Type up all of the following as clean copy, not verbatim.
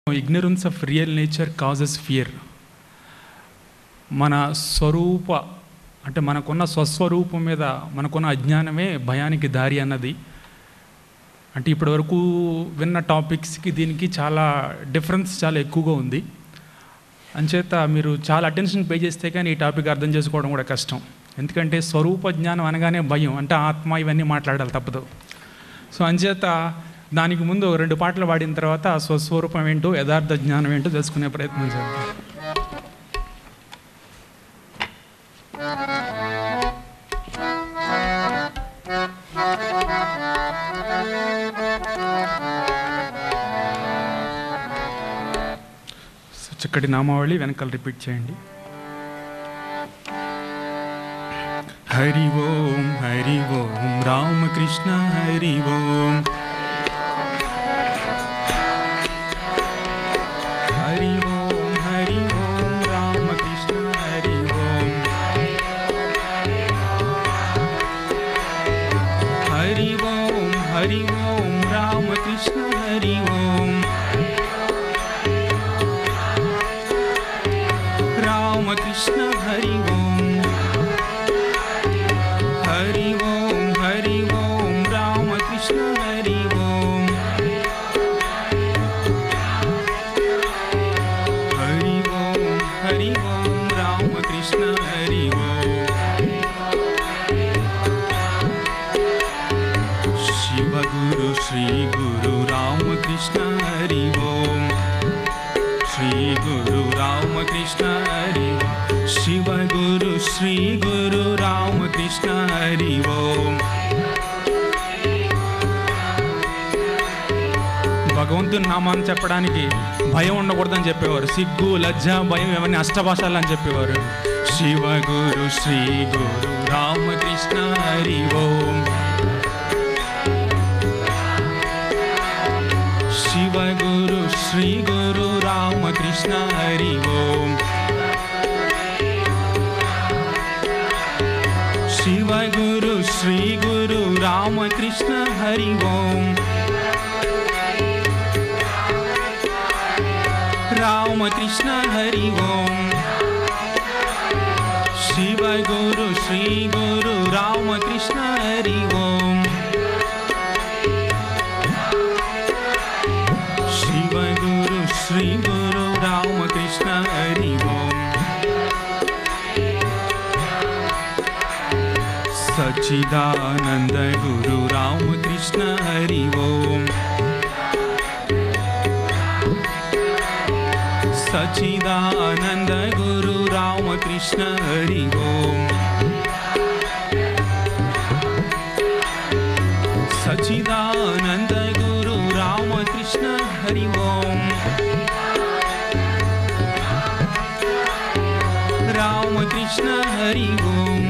Ignorance of real nature causes fear. మన స్వరూప అంటే మనకున్న స్వస్వరూపం మీద మనకున్న అజ్ఞానమే భయానికి దారి అన్నది. అంటే ఇప్పటివరకు విన్న టాపిక్స్కి దీనికి చాలా డిఫరెన్స్ చాలా ఎక్కువగా ఉంది. అంచేత మీరు చాలా అటెన్షన్ పే చేస్తే కానీ ఈ టాపిక్ అర్థం చేసుకోవడం కూడా కష్టం. ఎందుకంటే స్వరూప జ్ఞానం అనగానే భయం, అంటే ఆత్మ ఇవన్నీ మాట్లాడాలి తప్పదు. సో అంచేత దానికి ముందు 2 పాటలు పాడిన తర్వాత స్వస్వరూపం ఏంటో యథార్థ జ్ఞానం ఏంటో తెలుసుకునే ప్రయత్నం చేద్దాం. చక్కటి నామావళి వెనకాల రిపీట్ చేయండి. హరి ఓం హరి ఓం రామకృష్ణ హరి ఓం. హరి ఓం హరి ఓం రామకృష్ణ హరి ఓం. హరి ఓం హరి ఓం రామకృష్ణ హరి ఓం. రామకృష్ణ హరి ఓం. హరి ఓం హరి ఓం రామకృష్ణ హరి ఓం. హరి ఓం హరి ఓం రామకృష్ణ హరి ఓం. శివ గురు శ్రీ గురు రామకృష్ణ హరి ఓం. శ్రీ గురు రామకృష్ణ హరి ఓం. శివ గురు శ్రీ గురు రామకృష్ణ హరి ఓం. భగవంతుని నామాన్ని చెప్పడానికి భయం ఉండకూడదని చెప్పేవారు. సిగ్గు, లజ్జ, భయం ఇవన్నీ అష్టభాషాలు అని చెప్పేవారు. శివ గురు శ్రీ గురు రామకృష్ణ హరి ఓం. శివ గురు శ్రీ గురు రామకృష్ణ హరి ఓం. శివ గురు శ్రీ గురు రామకృష్ణ హరి ఓం. రామకృష్ణ హరి ఓం. శివ గురు శ్రీ గురు రామకృష్ణ హరి ఓం. శివ గురు శ్రీ గురు రామకృష్ణ హరి ఓం. సచ్చిదానంద గురు రామకృష్ణ హరి ఓం. సచ్చిదానంద గురు రామకృష్ణ హరి ఓం. సచ్చిదానంద గురు రామకృష్ణ హరి ఓం. రామకృష్ణ హరి ఓం.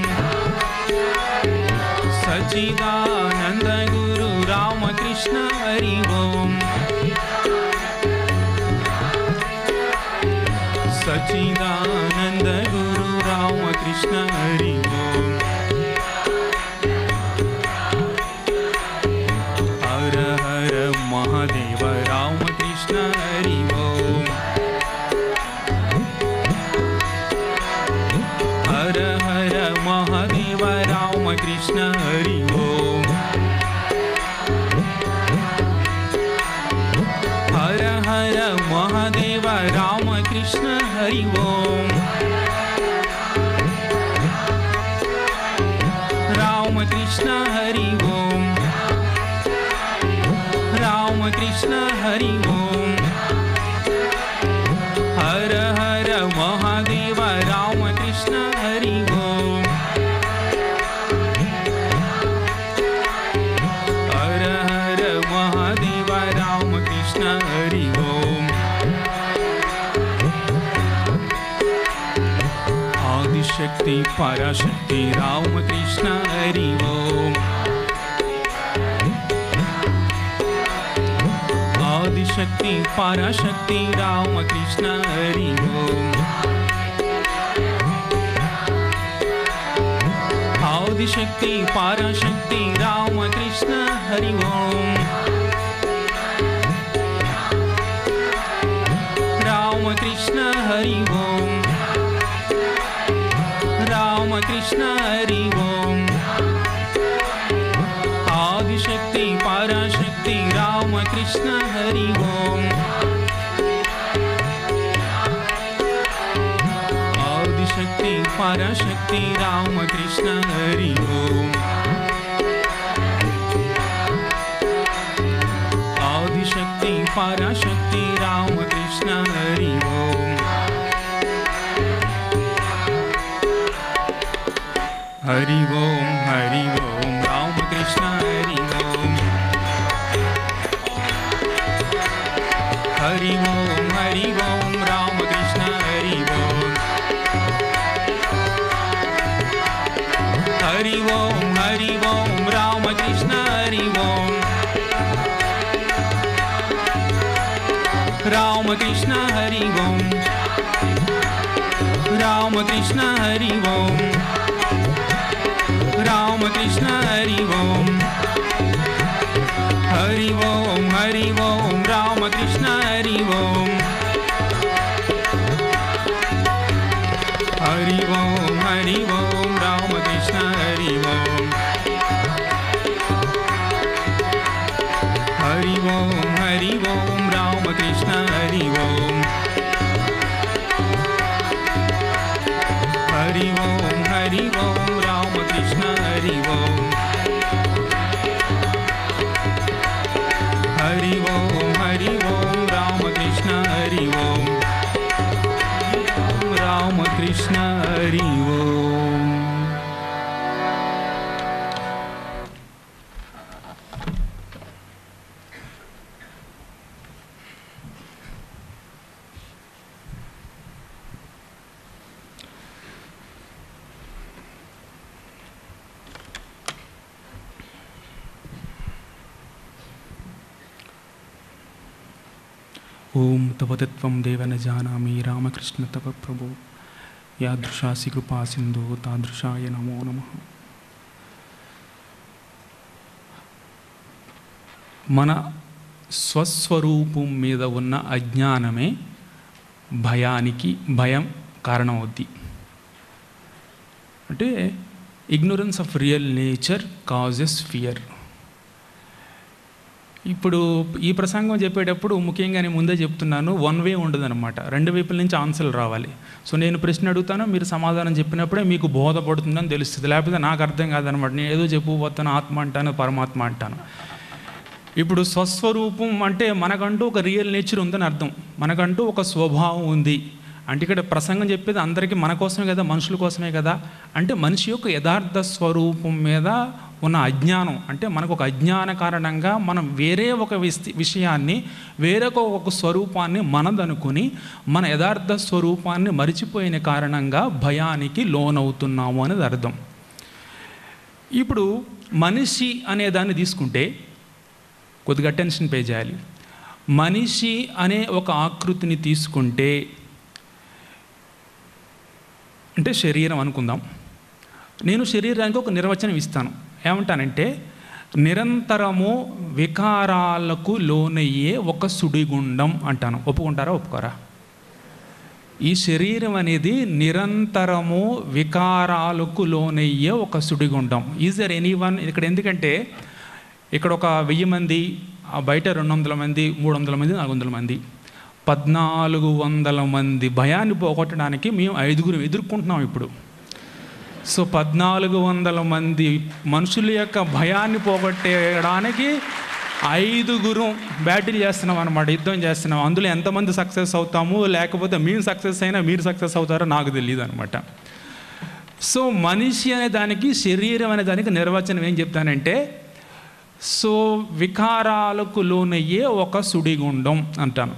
సచ్చిదానంద గురు రామకృష్ణ హరి ఓం. సచ్చిదానంద గురు రామకృష్ణ హరి ఓం. హర హర మహాదేవ రామకృష్ణ హరి ఓం. హర హర మహాదేవ రామకృష్ణ హరి ఓం. హర హర మహాదేవ రామకృష్ణ హరి ఓం. రామకృష్ణ హరి ఓం. రామకృష్ణ హరి ఓం. హర హర మహాదేవ రామకృష్ణ హరి ఓం. హర హర మహాదేవ రామకృష్ణ హరి ఓం. ఆదిశక్తి పరాశక్తి రామకృష్ణ హరి ఓం. ఆదిశక్తి పరాశక్తి రామకృష్ణ హరి ఓం. ఆదిశక్తి పరాశక్తి రామకృష్ణ హరి ఓం. రామకృష్ణ హరి ఓం, రామకృష్ణ హరి ఓం. ఆదిశక్తి పరాశక్తి రామకృష్ణ హరి ఓం, ఆదిశక్తి పరాశక్తి రామకృష్ణ హరి ఓం. ఆదిశక్తి పరాశక్తి రామకృష్ణ హరి ఓం. హరి ఓం హరి ఓం రామకృష్ణ హరి ఓం. హరి ఓం హరి ఓం రామకృష్ణ హరి ఓం. హరి ఓం హరి ఓం రామకృష్ణ హరి ఓం. రామకృష్ణ హరి ఓం, రామకృష్ణ హరి ఓం. రామకృష్ణ హరి ఓం. హరి ఓం హరి ఓం రామకృష్ణ హరి ఓం. హరి ఓం హరి ఓం రామకృష్ణ హరి ఓం. హరి ఓం హరి ఓం రామకృష్ణ హరి ఓం. హరి ఓం హరి ఓం రామకృష్ణ హరి ఓం. హరి ఓం హరి ఓం రామకృష్ణ హరి ఓం. రామకృష్ణ హరి ఓం. ఓం తవ తత్వం దేవ న జానామి రామకృష్ణ తవ ప్రభో యాదృశాసి కృపా సింధు తాదృశాయ నమో నమః. మన స్వస్వరూపం మీద ఉన్న అజ్ఞానమే భయం కారణమవుద్ది. అంటే ignorance of real nature causes fear. ఇప్పుడు ఈ ప్రసంగం చెప్పేటప్పుడు ముఖ్యంగా నేను ముందే చెప్తున్నాను, వన్ వే ఉండదన్నమాట, రెండు వైపుల నుంచి ఆన్సర్లు రావాలి. సో నేను ప్రశ్న అడుగుతాను, మీరు సమాధానం చెప్పినప్పుడే మీకు బోధపడుతుందని తెలుస్తుంది, లేకపోతే నాకు అర్థం కాదనమాట. నేను ఏదో చెప్పుపోతాను, ఆత్మ అంటాను, పరమాత్మ అంటాను. ఇప్పుడు స్వస్వరూపం అంటే మనకంటూ ఒక రియల్ నేచర్ ఉందని అర్థం, మనకంటూ ఒక స్వభావం ఉంది. అంటే ఇక్కడ ప్రసంగం చెప్పేది అందరికీ మన కోసమే కదా, మనుషుల కోసమే కదా. అంటే మనిషి యొక్క యథార్థ స్వరూపం మీద ఉన్న అజ్ఞానం, అంటే మనకు ఒక అజ్ఞాన కారణంగా మనం వేరే ఒక విషయాన్ని, వేరొక ఒక స్వరూపాన్ని మనదనుకుని మన యథార్థ స్వరూపాన్ని మరిచిపోయిన కారణంగా భయానికి లోనవుతున్నాము అనేది అర్థం. ఇప్పుడు మనిషి అనే దాన్ని తీసుకుంటే కొద్దిగా అటెన్షన్ పే చేయాలి. మనిషి అనే ఒక ఆకృతిని తీసుకుంటే, అంటే శరీరం అనుకుందాం. నేను శరీరానికి ఒక నిర్వచనం ఇస్తాను. ఏమంటానంటే, నిరంతరము వికారాలకు లోనయ్యే ఒక సుడిగుండం అంటాను. ఒప్పుకుంటారా ఒప్పుకోరా? ఈ శరీరం అనేది నిరంతరము వికారాలకు లోనయ్యే ఒక సుడిగుండం. ఈజ్ దర్ ఎనీవన్ ఇక్కడ? ఎందుకంటే ఇక్కడ ఒక 1000 మంది, బయట 200 మంది, 300 మంది, 400 మంది, 1400 మంది భయాన్ని పోగొట్టడానికి మేము 5గురు ఎదుర్కొంటున్నాం ఇప్పుడు. సో 1400 మంది మనుషుల యొక్క భయాన్ని పోగొట్టడానికి 5గురు బ్యాటిల్ చేస్తున్నాం అన్నమాట, యుద్ధం చేస్తున్నాం. అందులో ఎంతమంది సక్సెస్ అవుతాము, లేకపోతే మేము సక్సెస్ అయినా మీరు సక్సెస్ అవుతారో నాకు తెలియదు అనమాట. సో మనిషి అనే దానికి, శరీరం అనే దానికి నిర్వచనం ఏం చెప్తానంటే, సో వికారాలకు లోనయ్యే ఒక సుడిగుండం అంటాను.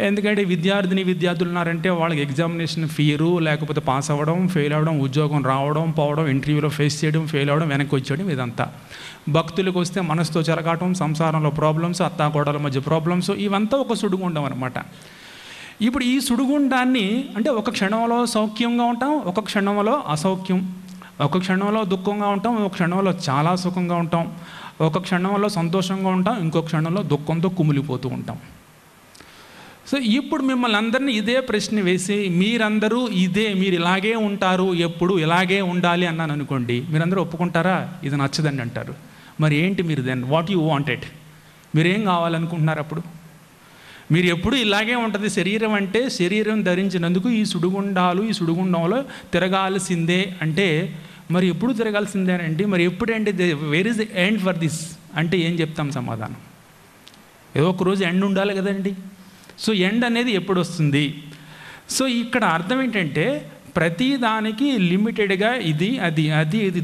ఎందుకంటే విద్యార్థులు ఉన్నారంటే వాళ్ళకి ఎగ్జామినేషన్ ఫియరు, లేకపోతే పాస్ అవ్వడం, ఫెయిల్ అవ్వడం, ఉద్యోగం రావడం, పోవడం, ఇంటర్వ్యూలో ఫేస్ చేయడం, ఫెయిల్ అవ్వడం, వెనక్కి వచ్చేయడం, ఇదంతా. భక్తులకు వస్తే మనసుతో చెరగాటం, సంసారంలో ప్రాబ్లమ్స్, అత్తాకోడల మధ్య ప్రాబ్లమ్స్, ఇవంతా ఒక సుడిగుండం అనమాట. ఇప్పుడు ఈ సుడిగుండాన్ని అంటే ఒక క్షణంలో సౌఖ్యంగా ఉంటాం, ఒక క్షణంలో అసౌఖ్యం, ఒక క్షణంలో దుఃఖంగా ఉంటాం, ఒక క్షణంలో చాలా సుఖంగా ఉంటాం, ఒక క్షణంలో సంతోషంగా ఉంటాం, ఇంకో క్షణంలో దుఃఖంతో కుమిలిపోతూ ఉంటాం. సో ఇప్పుడు మిమ్మల్ని అందరినీ ఇదే ప్రశ్న వేసి మీరు ఇలాగే ఉంటారు, ఎప్పుడు ఇలాగే ఉండాలి అన్నాను అనుకోండి, మీరందరూ ఒప్పుకుంటారా? ఇది నచ్చదండి అంటారు. మరి ఏంటి మీరు దెన్ వాట్ యు వాంటెడ్? మీరేం కావాలనుకుంటున్నారు? అప్పుడు మీరు ఎప్పుడు ఇలాగే ఉంటుంది శరీరం అంటే, శరీరం ధరించినందుకు ఈ సుడిగుండంలో తిరగాల్సిందే అంటే, మరి ఎప్పుడు తిరగాల్సిందేనండి? మరి ఎప్పుడండి? Where is the end for this అంటే ఏం చెప్తాం సమాధానం? ఏదో ఒక రోజు ఎండ్ ఉండాలి కదండి. సో ఎండ్ అనేది ఎప్పుడు వస్తుంది? సో ఇక్కడ అర్థం ఏంటంటే, ప్రతి దానికి లిమిటెడ్గా ఇది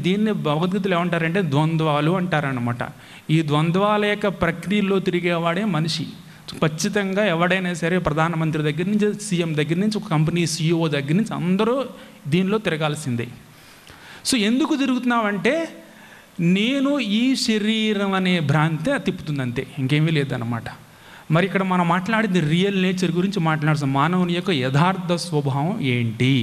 దీన్ని భగవద్గీతలో ఏమంటారంటే ద్వంద్వాలు అంటారనమాట. ఈ ద్వంద్వాల యొక్క ప్రక్రియలో తిరిగేవాడే మనిషి. ఖచ్చితంగా ఎవడైనా సరే, ప్రధానమంత్రి దగ్గర నుంచి, సీఎం దగ్గర నుంచి, ఒక కంపెనీ CEO దగ్గర నుంచి అందరూ దీనిలో తిరగాల్సిందే. సో ఎందుకు తిరుగుతున్నామంటే, నేను ఈ శరీరం అనే భ్రాంతి తిప్పుతుంది, అంతే, ఇంకేమీ లేదన్నమాట. మరి ఇక్కడ మనం మాట్లాడింది రియల్ నేచర్ గురించి మాట్లాడుతాం. మానవుని యొక్క యథార్థ స్వభావం ఏంటి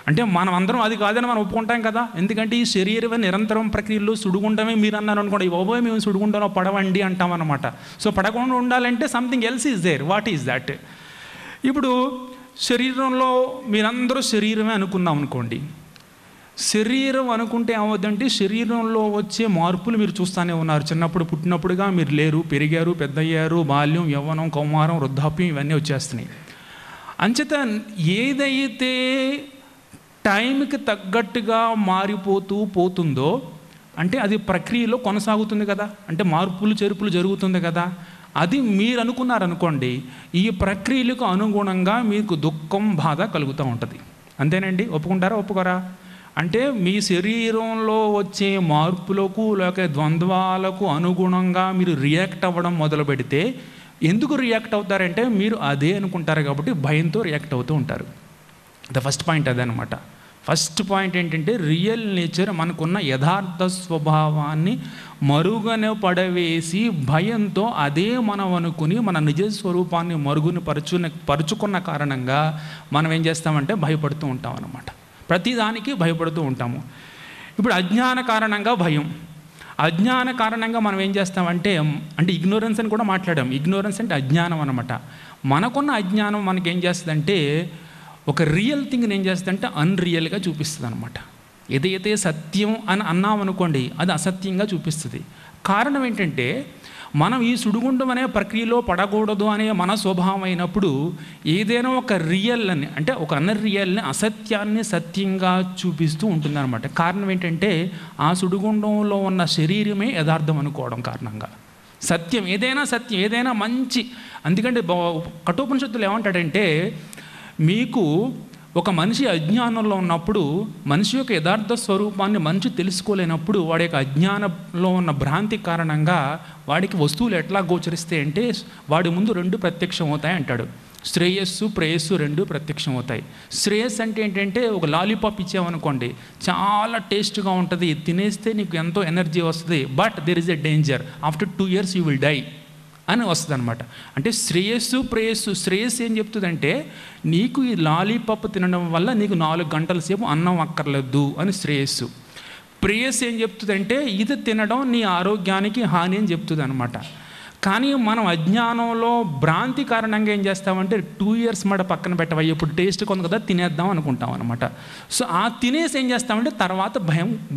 అంటే, మనం అందరం అది కాదని మనం ఒప్పుకుంటాం కదా. ఎందుకంటే ఈ శరీరమే నిరంతరం ప్రక్రియలో సుడిగుండమే. మీరు అన్నారు అనుకోండి, బాబోయ్ మేము సుడిగుండంలో పడవండి అంటాం అనమాట. సో పడకుండా ఉండాలంటే something else is there. What is that? ఇప్పుడు శరీరంలో మీరందరూ శరీరమే అనుకున్నాం అనుకోండి. శరీరం అనుకుంటే ఏమవుద్దంటే, శరీరంలో వచ్చే మార్పులు మీరు చూస్తూనే ఉన్నారు. చిన్నప్పుడు పుట్టినప్పుడుగా మీరు లేరు, పెరిగారు, పెద్దయ్యారు, బాల్యం, యవ్వనం, కౌమారం, వృద్ధాప్యం ఇవన్నీ వచ్చేస్తున్నాయి. అంచేత ఏదైతే టైంకి తగ్గట్టుగా మారిపోతూ పోతుందో అంటే అది ప్రక్రియలో కొనసాగుతుంది కదా, అంటే మార్పులు చేర్పులు జరుగుతుంది కదా. అది మీరు అనుకున్నారనుకోండి, ఈ ప్రక్రియలకు అనుగుణంగా మీకు దుఃఖం, బాధ కలుగుతూ ఉంటుంది. అంతేనండి? ఒప్పుకుంటారా? ఒప్పుకోరా? అంటే మీ శరీరంలో వచ్చే మార్పులకు లేక ద్వంద్వాలకు అనుగుణంగా మీరు రియాక్ట్ అవ్వడం మొదలు పెడితే, ఎందుకు రియాక్ట్ అవుతారంటే మీరు అదే అనుకుంటారు కాబట్టి భయంతో రియాక్ట్ అవుతూ ఉంటారు. ద ఫస్ట్ పాయింట్ అదనమాట. ఫస్ట్ పాయింట్ ఏంటంటే, రియల్ నేచర్ మనకున్న యథార్థ స్వభావాన్ని మరుగున పడవేసి భయంతో అదే మనం అనుకుని మన నిజ స్వరూపాన్ని పరుచుకున్న కారణంగా మనం ఏం చేస్తామంటే భయపడుతూ ఉంటాం అన్నమాట. ప్రతిదానికి భయపడుతూ ఉంటాము. ఇప్పుడు అజ్ఞాన కారణంగా భయం, అజ్ఞాన కారణంగా మనం ఏం చేస్తామంటే, అంటే ఇగ్నోరెన్స్ అని కూడా మాట్లాడాం. ఇగ్నోరెన్స్ అంటే అజ్ఞానం అనమాట. మనకున్న అజ్ఞానం మనకేం చేస్తుందంటే, ఒక రియల్ థింగ్ని ఏం చేస్తుందంటే అన్రియల్గా చూపిస్తుంది అనమాట. ఏదైతే సత్యం అని అన్నామనుకోండి, అది అసత్యంగా చూపిస్తుంది. కారణం ఏంటంటే, మనం ఈ సుడిగుండం అనే ప్రక్రియలో పడకూడదు అనే మన స్వభావం అయినప్పుడు, ఏదైనా ఒక రియల్ అని అంటే ఒక అన్రియల్ని, అసత్యాన్ని సత్యంగా చూపిస్తూ ఉంటుందన్నమాట. కారణం ఏంటంటే, ఆ సుడిగుండంలో ఉన్న శరీరమే యథార్థం అనుకోవడం కారణంగా. సత్యం ఏదైనా సత్యం, ఏదైనా మంచి. అందుకంటే కఠోపనిషత్తులు ఏమంటాడంటే, మీకు ఒక మనిషి అజ్ఞానంలో ఉన్నప్పుడు, మనిషి యొక్క యథార్థ స్వరూపాన్ని మనిషి తెలుసుకోలేనప్పుడు, వాడి యొక్క అజ్ఞానంలో ఉన్న భ్రాంతి కారణంగా వాడికి వస్తువులు ఎట్లా గోచరిస్తాయి అంటే, వాడి ముందు రెండు ప్రత్యక్షం అవుతాయి అంటాడు. శ్రేయస్సు, ప్రేయస్సు రెండు ప్రత్యక్షం అవుతాయి. శ్రేయస్సు అంటే ఏంటంటే, ఒక లాలీపాప్ ఇచ్చామనుకోండి, చాలా టేస్ట్గా ఉంటుంది, తినేస్తే నీకు ఎంతో ఎనర్జీ వస్తుంది, but there is a danger, after 2 years you will die అని వస్తుంది అనమాట. అంటే శ్రేయస్సు, ప్రేయస్సు. శ్రేయస్సు ఏం చెప్తుందంటే, నీకు ఈ లాలీపాప్ తినడం వల్ల నీకు 4 గంటల సేపు అన్నం అక్కర్లేదు అని శ్రేయస్సు. ప్రేయస్సు ఏం చెప్తుందంటే, ఇది తినడం నీ ఆరోగ్యానికి హాని అని చెప్తుంది అనమాట. కానీ మనం అజ్ఞానంలో భ్రాంతి కారణంగా ఏం చేస్తామంటే, 2 years మాట పక్కన పెట్టవా, ఇప్పుడు టేస్ట్ కొంది కదా తినేద్దాం అనుకుంటాం అనమాట. సో ఆ తినేసి ఏం చేస్తామంటే తర్వాత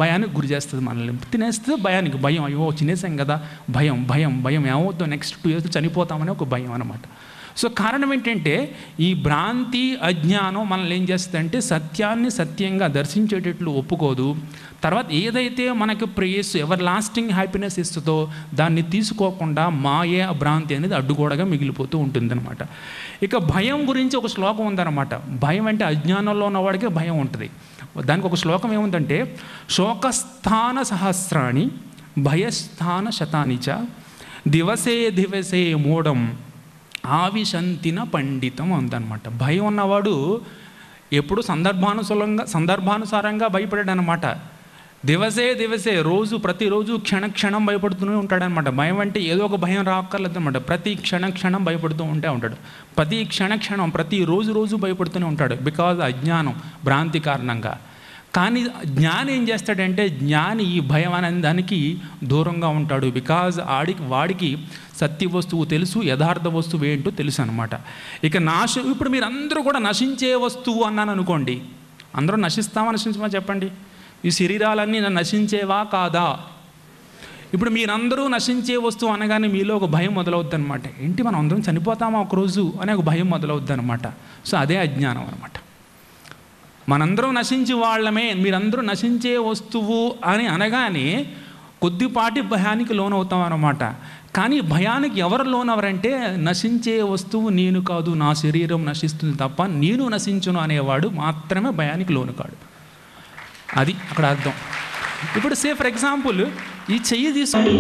భయానికి గురి చేస్తుంది మనల్ని. తినేస్తే భయం, అయ్యో తినేసాం కదా, భయం ఏమవుతుందో, నెక్స్ట్ 2 years చనిపోతామని ఒక భయం అనమాట. సో కారణం ఏంటంటే, ఈ భ్రాంతి, అజ్ఞానం మనల్ని ఏం చేస్తుందంటే సత్యాన్ని సత్యంగా దర్శించేటట్లు ఒప్పుకోదు. తర్వాత ఏదైతే మనకు ప్రేయస్సు, ఎవర్ లాస్టింగ్ హ్యాపీనెస్ ఇస్తుందో దాన్ని తీసుకోకుండా మాయే, భ్రాంతి అనేది అడ్డుగోడగా మిగిలిపోతూ ఉంటుందన్నమాట. ఇక భయం గురించి ఒక శ్లోకం ఉందన్నమాట. భయం అంటే అజ్ఞానంలో ఉన్నవాడికే భయం ఉంటుంది. దానికి ఒక శ్లోకం ఏముందంటే, శోకస్థాన సహస్రాణి భయస్థాన శతానిచ దివసే మూఢం ఆవిశంతిన పండితం ఉందన్నమాట. భయం ఉన్నవాడు ఎప్పుడు సందర్భానుసారంగా భయపడాడు అనమాట. దివసే రోజు, ప్రతిరోజు క్షణం భయపడుతూనే ఉంటాడనమాట. భయం అంటే ఏదో ఒక భయం రాక్కర్లేదు అనమాట. ప్రతి క్షణం భయపడుతూ ఉంటాడు. ప్రతి క్షణం ప్రతి రోజు భయపడుతూనే ఉంటాడు. బికాజ్ అజ్ఞానం, భ్రాంతి కారణంగా. కానీ జ్ఞాని ఏం చేస్తాడంటే, జ్ఞాని ఈ భయం అనే దానికి దూరంగా ఉంటాడు. బికాజ్ వాడికి సత్య వస్తువు తెలుసు, యథార్థ వస్తువు ఏంటో తెలుసు అనమాట. ఇక ఇప్పుడు మీరు అందరూ కూడా నశించే వస్తువు అన్నాను అనుకోండి, అందరూ నశించమా చెప్పండి? ఈ శరీరాలన్నీ నశించేవా కాదా? ఇప్పుడు మీరందరూ నశించే వస్తువు అనగానే మీలో ఒక భయం మొదలవుద్ది అనమాట. ఏంటి మనం అందరం చనిపోతామా ఒకరోజు అనే ఒక భయం మొదలవుద్ది అనమాట. సో అదే అజ్ఞానం అనమాట. మనందరం నశించి వాళ్ళమే, మీరందరూ నశించే వస్తువు అని అనగానే కొద్దిపాటి భయానికి లోనవుతాం అన్నమాట. కానీ భయానికి ఎవరు లోనవరంటే, నశించే వస్తువు నేను కాదు, నా శరీరం నశిస్తుంది తప్ప నేను నశించును అనేవాడు మాత్రమే భయానికి లోను కాడు. అది అక్కడ అర్థం. ఇప్పుడు సే ఫర్ ఎగ్జాంపుల్ ఈ చెయ్యి తీసుకుని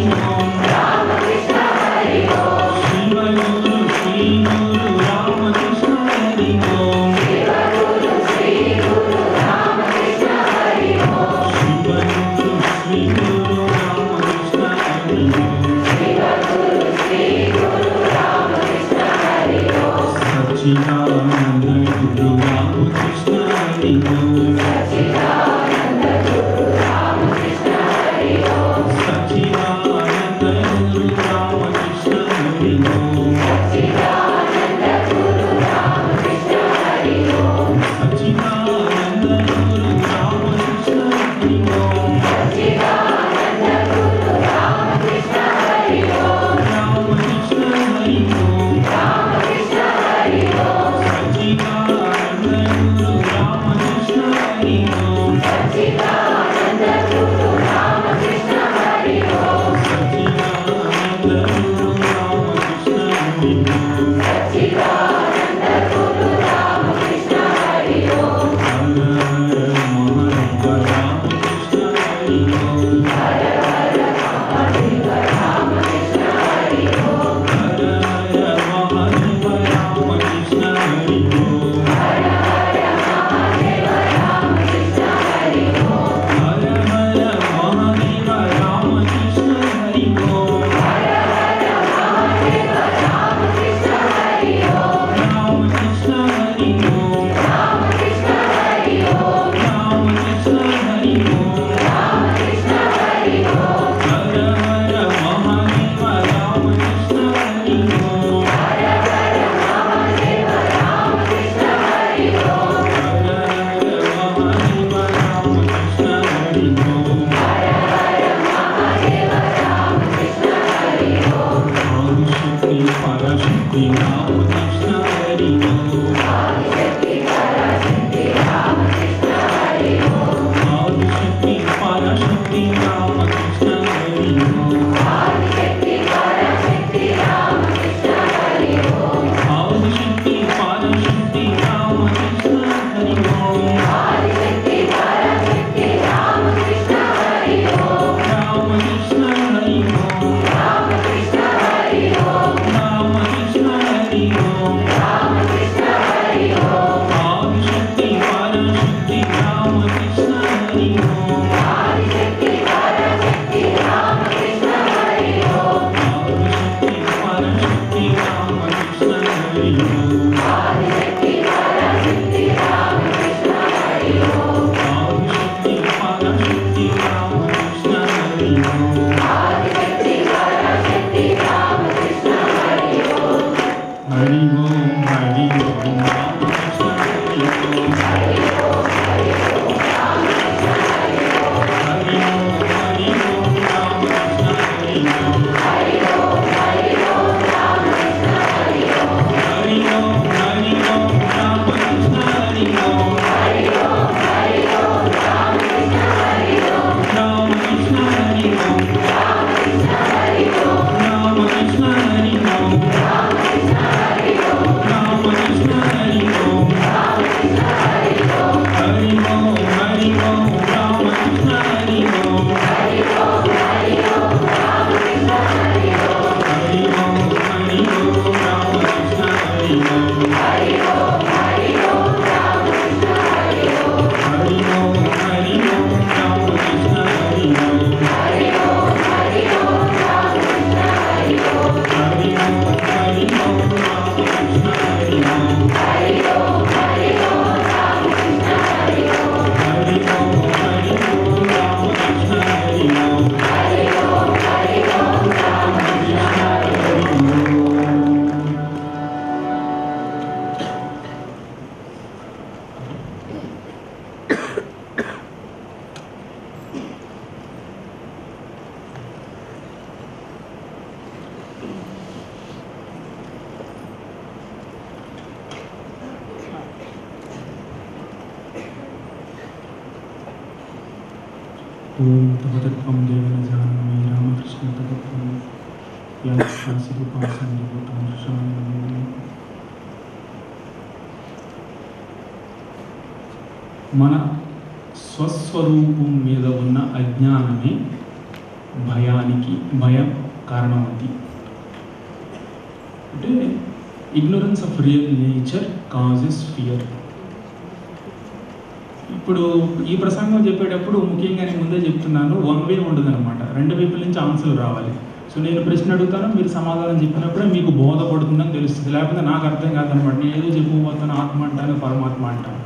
Hari Om, Hari Om, ఓం తపతత్వం దేవన జానమి రామకృష్ణ తపత్వం మన స్వస్వరూపం మీద ఉన్న అజ్ఞానమే భయం కారణమవుతుంది. అంటే ignorance of real nature causes fear. ఇప్పుడు ఈ ప్రసంగం చెప్పేటప్పుడు ముఖ్యంగా నేను ముందే చెప్తున్నాను, వన్ వే ఉండదు అనమాట, రెండు వైపుల నుంచి ఆన్సర్లు రావాలి. సో నేను ప్రశ్న అడుగుతాను, మీరు సమాధానం చెప్పినప్పుడే మీకు బోధపడుతుందని తెలుస్తుంది, లేకపోతే నాకు అర్థం కాదనమాట. నేను ఏదో చెప్పబోతాను, ఆత్మ అంటాను, పరమాత్మ అంటాను.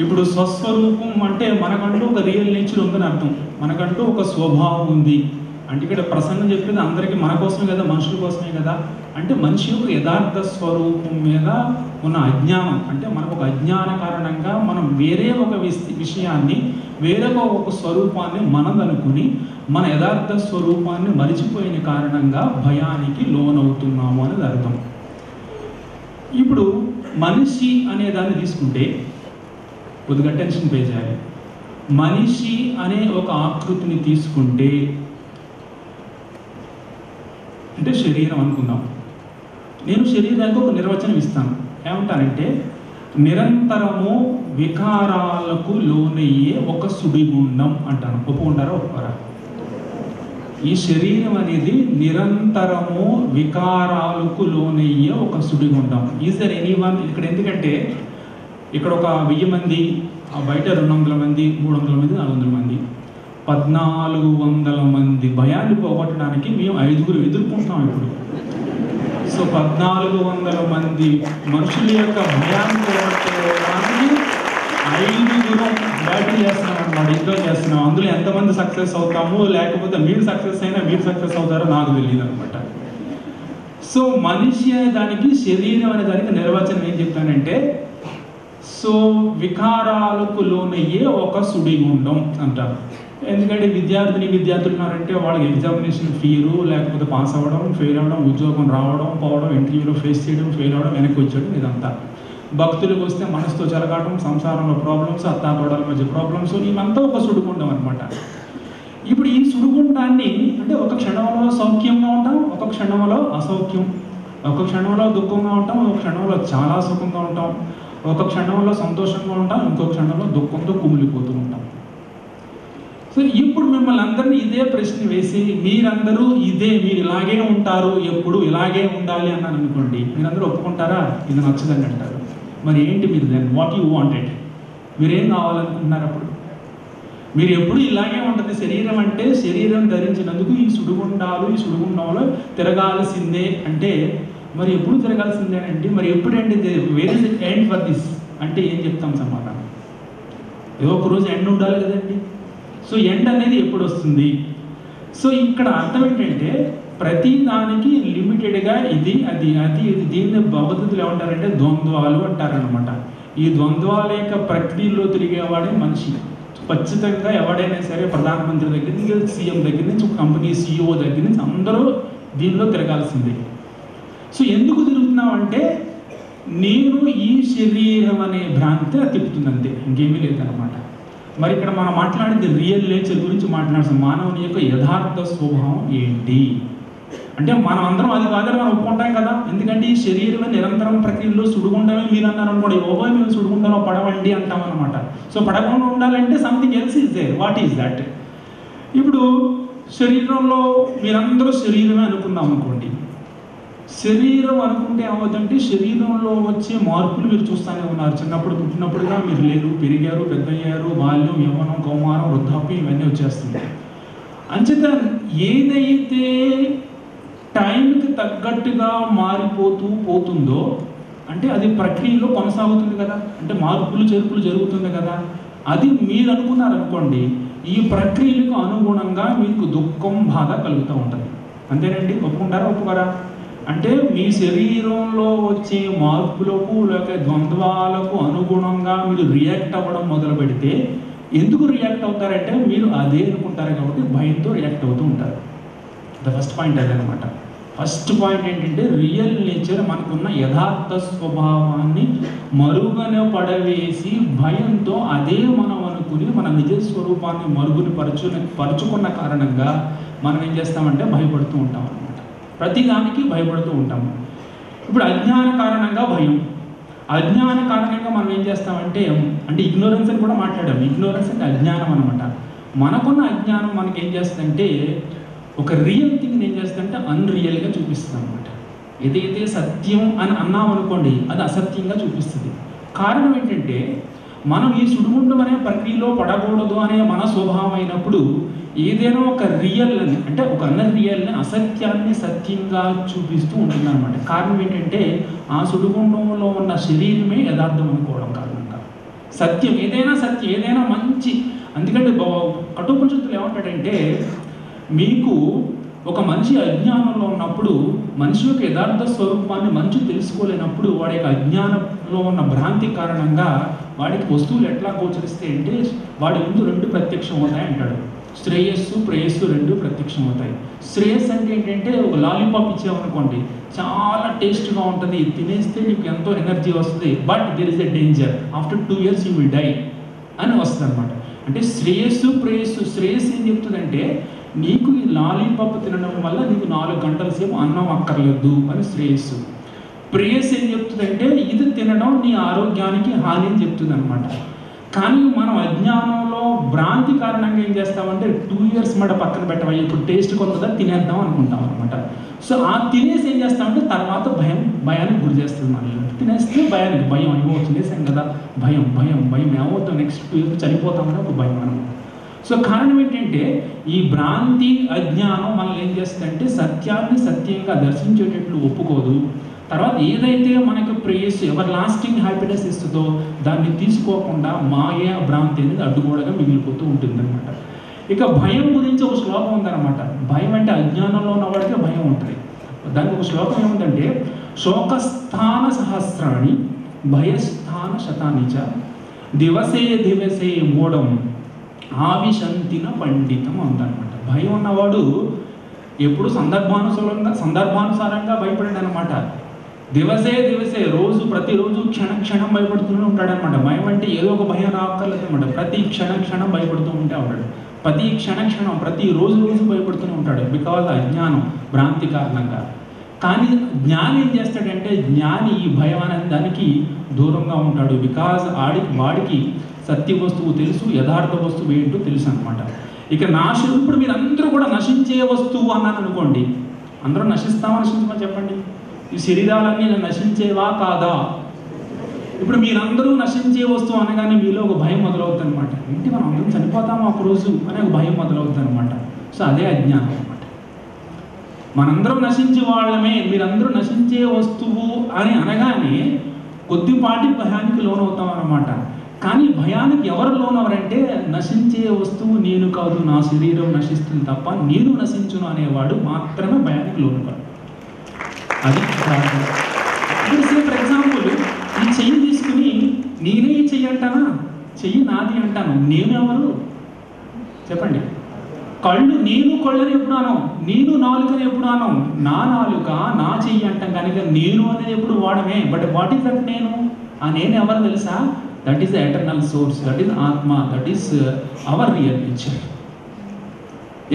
ఇప్పుడు స్వస్వరూపం అంటే మనకంటూ ఒక రియల్ నేచర్ ఉందని అర్థం, మనకంటూ ఒక స్వభావం ఉంది. అంటే ఇక్కడ ప్రసంగం చెప్పేది అందరికీ మన కోసమే కదా, మనుషుల కోసమే కదా. అంటే మనిషి యొక్క యథార్థ స్వరూపం మీద ఉన్న అజ్ఞానం, అంటే మనకు ఒక అజ్ఞాన కారణంగా మనం వేరే ఒక విషయాన్ని, వేరొక ఒక స్వరూపాన్ని మనదనుకుని మన యథార్థ స్వరూపాన్ని మరిచిపోయిన కారణంగా భయానికి లోనవుతున్నాము అనేది అర్థం. ఇప్పుడు మనిషి అనే దాన్ని తీసుకుంటే కొద్దిగా టెన్షన్ పే చేయాలి. మనిషి అనే ఒక ఆకృతిని తీసుకుంటే, అంటే శరీరం అనుకుందాం. నేను శరీరానికి ఒక నిర్వచనం ఇస్తాను. ఏమంటానంటే, నిరంతరము వికారాలకు లోనయ్యే ఒక సుడిగుండం అంటాను. ఒప్పుకుంటారా ఒప్పుకోరా? ఈ శరీరం అనేది నిరంతరము వికారాలకు లోనయ్యే ఒక సుడిగుండం. ఈజ్ దర్ ఎనీవన్ ఇక్కడ? ఎందుకంటే ఇక్కడ ఒక 1000 మంది, బయట 200 మంది, 300 మంది, 400 మంది, 1400 మంది భయాన్ని పోగొట్టడానికి మేము 5గురు ఎదుర్కొంటాం ఇప్పుడు. సో 1400 మంది మనుషుల యొక్క భయాన్ని పోగొట్టడానికి 5గురు బ్యాటిల్ చేస్తున్నాం అన్నమాట, యుద్ధం చేస్తున్నాం. అందులో ఎంతమంది సక్సెస్ అవుతాము, లేకపోతే మీరు సక్సెస్ అయినా మీరు సక్సెస్ అవుతారో నాకు తెలియదు అనమాట. సో మనిషి అనే దానికి, శరీరం అనే దానికి నిర్వచనం ఏం చెప్తానంటే, సో వికారాలకు లోనయ్యే ఒక సుడిగుండం అంటారు. ఎందుకంటే విద్యార్థులు ఉన్నారంటే వాళ్ళకి ఎగ్జామినేషన్ ఫీరు, లేకపోతే పాస్ అవ్వడం, ఫెయిల్ అవ్వడం, ఉద్యోగం రావడం పోవడం, ఇంటర్వ్యూలో ఫేస్ చేయడం, ఫెయిల్ అవ్వడం, వెనక్కి వచ్చేయడం, ఇదంతా. భక్తులకు వస్తే మనసుతో చెలగాటం, సంసారంలో ప్రాబ్లమ్స్, అత్తాకోడల మధ్య ప్రాబ్లమ్స్, ఇవంతా ఒక సుడిగుండం అనమాట. ఇప్పుడు ఈ సుడిగుండాన్ని అంటే ఒక క్షణంలో సౌఖ్యంగా ఉంటాం, ఒక క్షణంలో అసౌఖ్యం, ఒక క్షణంలో దుఃఖంగా ఉంటాం, ఒక క్షణంలో చాలా సుఖంగా ఉంటాం, ఒక క్షణంలో సంతోషంగా ఉంటాం, ఇంకో క్షణంలో దుఃఖంతో కుమిలిపోతూ ఉంటాం. సో ఇప్పుడు మిమ్మల్ని అందరినీ ఇదే ప్రశ్న వేసి, మీరందరూ మీరు ఇలాగే ఉంటారు, ఎప్పుడు ఇలాగే ఉండాలి అన్నాను అనుకోండి, మీరందరూ ఒప్పుకుంటారా? ఇది నచ్చదని అంటారు. మరి ఏంటి మీరు దెన్ వాట్ యూ వాంటెడ్? మీరేం కావాలనుకుంటున్నారు? అప్పుడు మీరు ఎప్పుడు ఇలాగే ఉంటుంది శరీరం అంటే, శరీరం ధరించినందుకు ఈ సుడిగుండంలో తిరగాల్సిందే అంటే, మరి ఎప్పుడు తిరగాల్సిందేనండి? మరి ఎప్పుడండి? Where is it end for this అంటే ఏం చెప్తాం సమాధానం? ఏదో ఒక రోజు ఎండ్ ఉండాలి కదండి. సో ఎండ్ అనేది ఎప్పుడు వస్తుంది? సో ఇక్కడ అర్థం ఏంటంటే, ప్రతి దానికి లిమిటెడ్గా ఇది దీన్ని భగవద్గీతలో ఏమంటారంటే ద్వంద్వాలు అంటారనమాట. ఈ ద్వంద్వాల యొక్క ప్రక్రియలో తిరిగేవాడే మనిషి. ఖచ్చితంగా ఎవడైనా సరే, ప్రధానమంత్రి దగ్గర నుంచి, సీఎం దగ్గర నుంచి, కంపెనీ CEO దగ్గర నుంచి అందరూ దీనిలో తిరగాల్సిందే. సో ఎందుకు తిరుగుతున్నామంటే, నేను ఈ శరీరం అనే భ్రాంతి తిప్పుతుందంతే, ఇంకేమీ లేదనమాట. మరి ఇక్కడ మనం మాట్లాడేది రియల్ నేచర్ గురించి మాట్లాడుతాం. మానవుని యొక్క యథార్థ స్వభావం ఏంటి అంటే, మనం అందరం అది కాదని మనం ఒప్పుకుంటాం కదా. ఎందుకంటే ఈ శరీరమే నిరంతరం ప్రక్రియలో సుడిగుండమే. మీరు అన్నారు అనుకోండి, మేము సుడిగుండంలో పడవండి అంటాం అనమాట. సో పడకుండా ఉండాలంటే something else is there. What is that? ఇప్పుడు శరీరంలో మీరందరూ శరీరమే అనుకుందాం అనుకోండి. శరీరం అనుకుంటే ఏమవుతుందంటే, శరీరంలో వచ్చే మార్పులు మీరు చూస్తూనే ఉన్నారు. చిన్నప్పుడు పుట్టినప్పుడుగా మీరు లేరు, పెరిగారు, పెద్దయ్యారు, బాల్యం, యవ్వనం, కౌమారం, వృద్ధాప్యం ఇవన్నీ వచ్చేస్తుంది. అంచేత ఏదైతే టైంకి తగ్గట్టుగా మారిపోతూ పోతుందో, అంటే అది ప్రక్రియలో కొనసాగుతుంది కదా, అంటే మార్పులు చేర్పులు జరుగుతుంది కదా. అది మీరు అనుకున్నారనుకోండి, ఈ ప్రక్రియలకు అనుగుణంగా మీకు దుఃఖం, బాధ కలుగుతూ ఉంటుంది. అంతేనండి? ఒప్పుకుంటారా ఒప్పుకోరా? అంటే మీ శరీరంలో వచ్చే మార్పులకు లేక ద్వంద్వాలకు అనుగుణంగా మీరు రియాక్ట్ అవ్వడం మొదలు పెడితే, ఎందుకు రియాక్ట్ అవుతారంటే మీరు అదే అనుకుంటారు కాబట్టి భయంతో రియాక్ట్ అవుతూ ఉంటారు. ద ఫస్ట్ పాయింట్ అదనమాట. ఫస్ట్ పాయింట్ ఏంటంటే రియల్ నేచర్, మనకున్న యథార్థ స్వభావాన్ని మరుగున పడవేసి భయంతో అదే మనం అనుకుని మన నిజ స్వరూపాన్ని మరుగుని పరుచుకున్న కారణంగా మనం ఏం చేస్తామంటే భయపడుతూ ఉంటాం అనమాట. ప్రతిదానికి భయపడుతూ ఉంటాము. ఇప్పుడు అజ్ఞాన కారణంగా భయం, అజ్ఞాన కారణంగా మనం ఏం చేస్తామంటే ఇగ్నోరెన్స్ అని కూడా మాట్లాడాము. ఇగ్నోరెన్స్ అంటే అజ్ఞానం అనమాట. మనకున్న అజ్ఞానం మనకి ఏం చేస్తుందంటే ఒక రియల్ థింగ్ ఏం చేస్తుందంటే అన్రియల్గా చూపిస్తుంది అనమాట. ఏదైతే సత్యం అని అన్నాం అనుకోండి అది అసత్యంగా చూపిస్తుంది. కారణం ఏంటంటే మనం ఈ సుడిగుండం అనే ప్రక్రియలో పడకూడదు అనే మన స్వభావం అయినప్పుడు ఏదైనా ఒక రియల్ అంటే ఒక అన్రియల్ని అసత్యాన్ని సత్యంగా చూపిస్తూ ఉంటుంది అనమాట. కారణం ఏంటంటే ఆ సుడిగుండంలో ఉన్న శరీరమే యథార్థం అనుకోవడం కారణంగా సత్యం, ఏదైనా సత్యం, ఏదైనా మంచి. అందుకంటే కఠోపనిషత్తులు ఏమంటాడంటే మీకు ఒక మనిషి అజ్ఞానంలో ఉన్నప్పుడు మనిషి యొక్క యథార్థ స్వరూపాన్ని మంచి తెలుసుకోలేనప్పుడు వాడి యొక్క అజ్ఞానంలో ఉన్న భ్రాంతి కారణంగా వాడికి వస్తువులు ఎట్లా గోచరిస్తాయి అంటే వాడి ముందు రెండు ప్రత్యక్షం అవుతాయి అంటాడు. శ్రేయస్సు ప్రేయస్సు రెండు ప్రత్యక్షం అవుతాయి. శ్రేయస్సు అంటే ఏంటంటే ఒక లాలీపాప్ ఇచ్చామనుకోండి, చాలా టేస్ట్గా ఉంటుంది, తినేస్తే నీకు ఎంతో ఎనర్జీ వస్తుంది, but there is a danger, after 2 years you will die అని వస్తుంది అనమాట. అంటే శ్రేయస్సు ప్రేయస్సు, శ్రేయస్సు ఏం చెప్తుందంటే నీకు ఈ లాలీపాప్ తినడం వల్ల నీకు 4 గంటల సేపు అన్నం అక్కర్లేదు అని శ్రేయస్సు. ప్రేయస్సు ఏం చెప్తుందంటే ఇది తినడం నీ ఆరోగ్యానికి హాని అని చెప్తుంది అనమాట. కానీ మనం అజ్ఞానంలో భ్రాంతి కారణంగా ఏం చేస్తామంటే 2 years మాట పక్కన పెట్టాలి, ఇప్పుడు టేస్ట్ కొంతదా తినేద్దాం అనుకుంటాం అనమాట. సో ఆ తినేసి ఏం చేస్తామంటే తర్వాత భయానికి గురి చేస్తుంది. మళ్ళీ తినేస్తే భయం అయ్యో తినేసాం కదా, భయం ఏమవుతాం, నెక్స్ట్ 2 years చనిపోతామని ఒక భయం అనమాట. సో కారణం ఏంటంటే ఈ భ్రాంతి అజ్ఞానం మనల్ని ఏం చేస్తుందంటే సత్యాన్ని సత్యంగా దర్శించేటట్లు ఒప్పుకోదు. తర్వాత ఏదైతే మనకు ప్రేయస్ ఎవర్ లాస్టింగ్ హ్యాపీనెస్ ఇస్తుందో దాన్ని తీసుకోకుండా మాయ భ్రాంతి అనేది అడ్డుగోడగా మిగిలిపోతూ ఉంటుందన్నమాట. ఇక భయం గురించి ఒక శ్లోకం ఉందన్నమాట. భయం అంటే అజ్ఞానంలో ఉన్నవాడికే భయం ఉంటుంది. దానికి ఒక శ్లోకం ఏముందంటే శోకస్థాన సహస్రాణి భయస్థాన శతానిచ దివసే మూఢం ఆవిశంతిన పండితం ఉందన్నమాట. భయం ఉన్నవాడు ఎప్పుడు సందర్భానుసారంగా భయపడాడు అనమాట. దివసే రోజు ప్రతిరోజు క్షణం భయపడుతూనే ఉంటాడనమాట. భయం అంటే ఏదో ఒక భయం రాక్కర్లేదు అనమాట. ప్రతి క్షణం భయపడుతూ ఉంటే ఉంటాడు. ప్రతి క్షణం ప్రతిరోజు భయపడుతూనే ఉంటాడు. బికాజ్ అజ్ఞానం భ్రాంతి కారణంగా. కానీ జ్ఞాని ఏం చేస్తాడంటే జ్ఞాని ఈ భయం అనే దానికి దూరంగా ఉంటాడు. బికాజ్ వాడికి సత్య వస్తువు తెలుసు, యథార్థ వస్తువు ఏంటో తెలుసు అనమాట. ఇక ఇప్పుడు మీరు అందరూ కూడా నశించే వస్తువు అన్నాను అనుకోండి, అందరూ నశించమని చెప్పండి. ఈ శరీరాలన్నీ నశించేవా కాదా? ఇప్పుడు మీరందరూ నశించే వస్తువు అనగానే మీలో ఒక భయం మొదలవుతుంది అనమాట. ఏంటి మనం అందరం చనిపోతాము ఒకరోజు అనే ఒక భయం మొదలవుతుంది అనమాట. సో అదే అజ్ఞానం అనమాట. మనందరం నశించే వాళ్ళమే, మీరందరూ నశించే వస్తువు అని అనగానే కొద్దిపాటి భయానికి లోనవుతాం అన్నమాట. కానీ భయానికి ఎవరు లోనవరంటే నశించే వస్తువు నేను కాదు, నా శరీరం నశిస్తుంది తప్ప నేను నశించును అనేవాడు మాత్రమే భయానికి లోనుకాడు. అది ఇప్పుడు ఫర్ ఎగ్జాంపుల్ ఈ చెయ్యి తీసుకుని నేనే ఈ చెయ్యి అంటానా? చెయ్యి నాది అంటాను. నేను ఎవరు చెప్పండి? నేను కళ్ళని ఎప్పుడు అనం, నేను నాలుకని ఎప్పుడు అనం. నా నాలుక నా చెయ్యి అంటాం కనుక నేను అనేది ఎప్పుడు వాడమే. బట్ వాట్ ఈస్ దట్ నేను? ఆ నేను ఎవరు తెలుసా? That is the eternal source, that is atma, that is our real nature.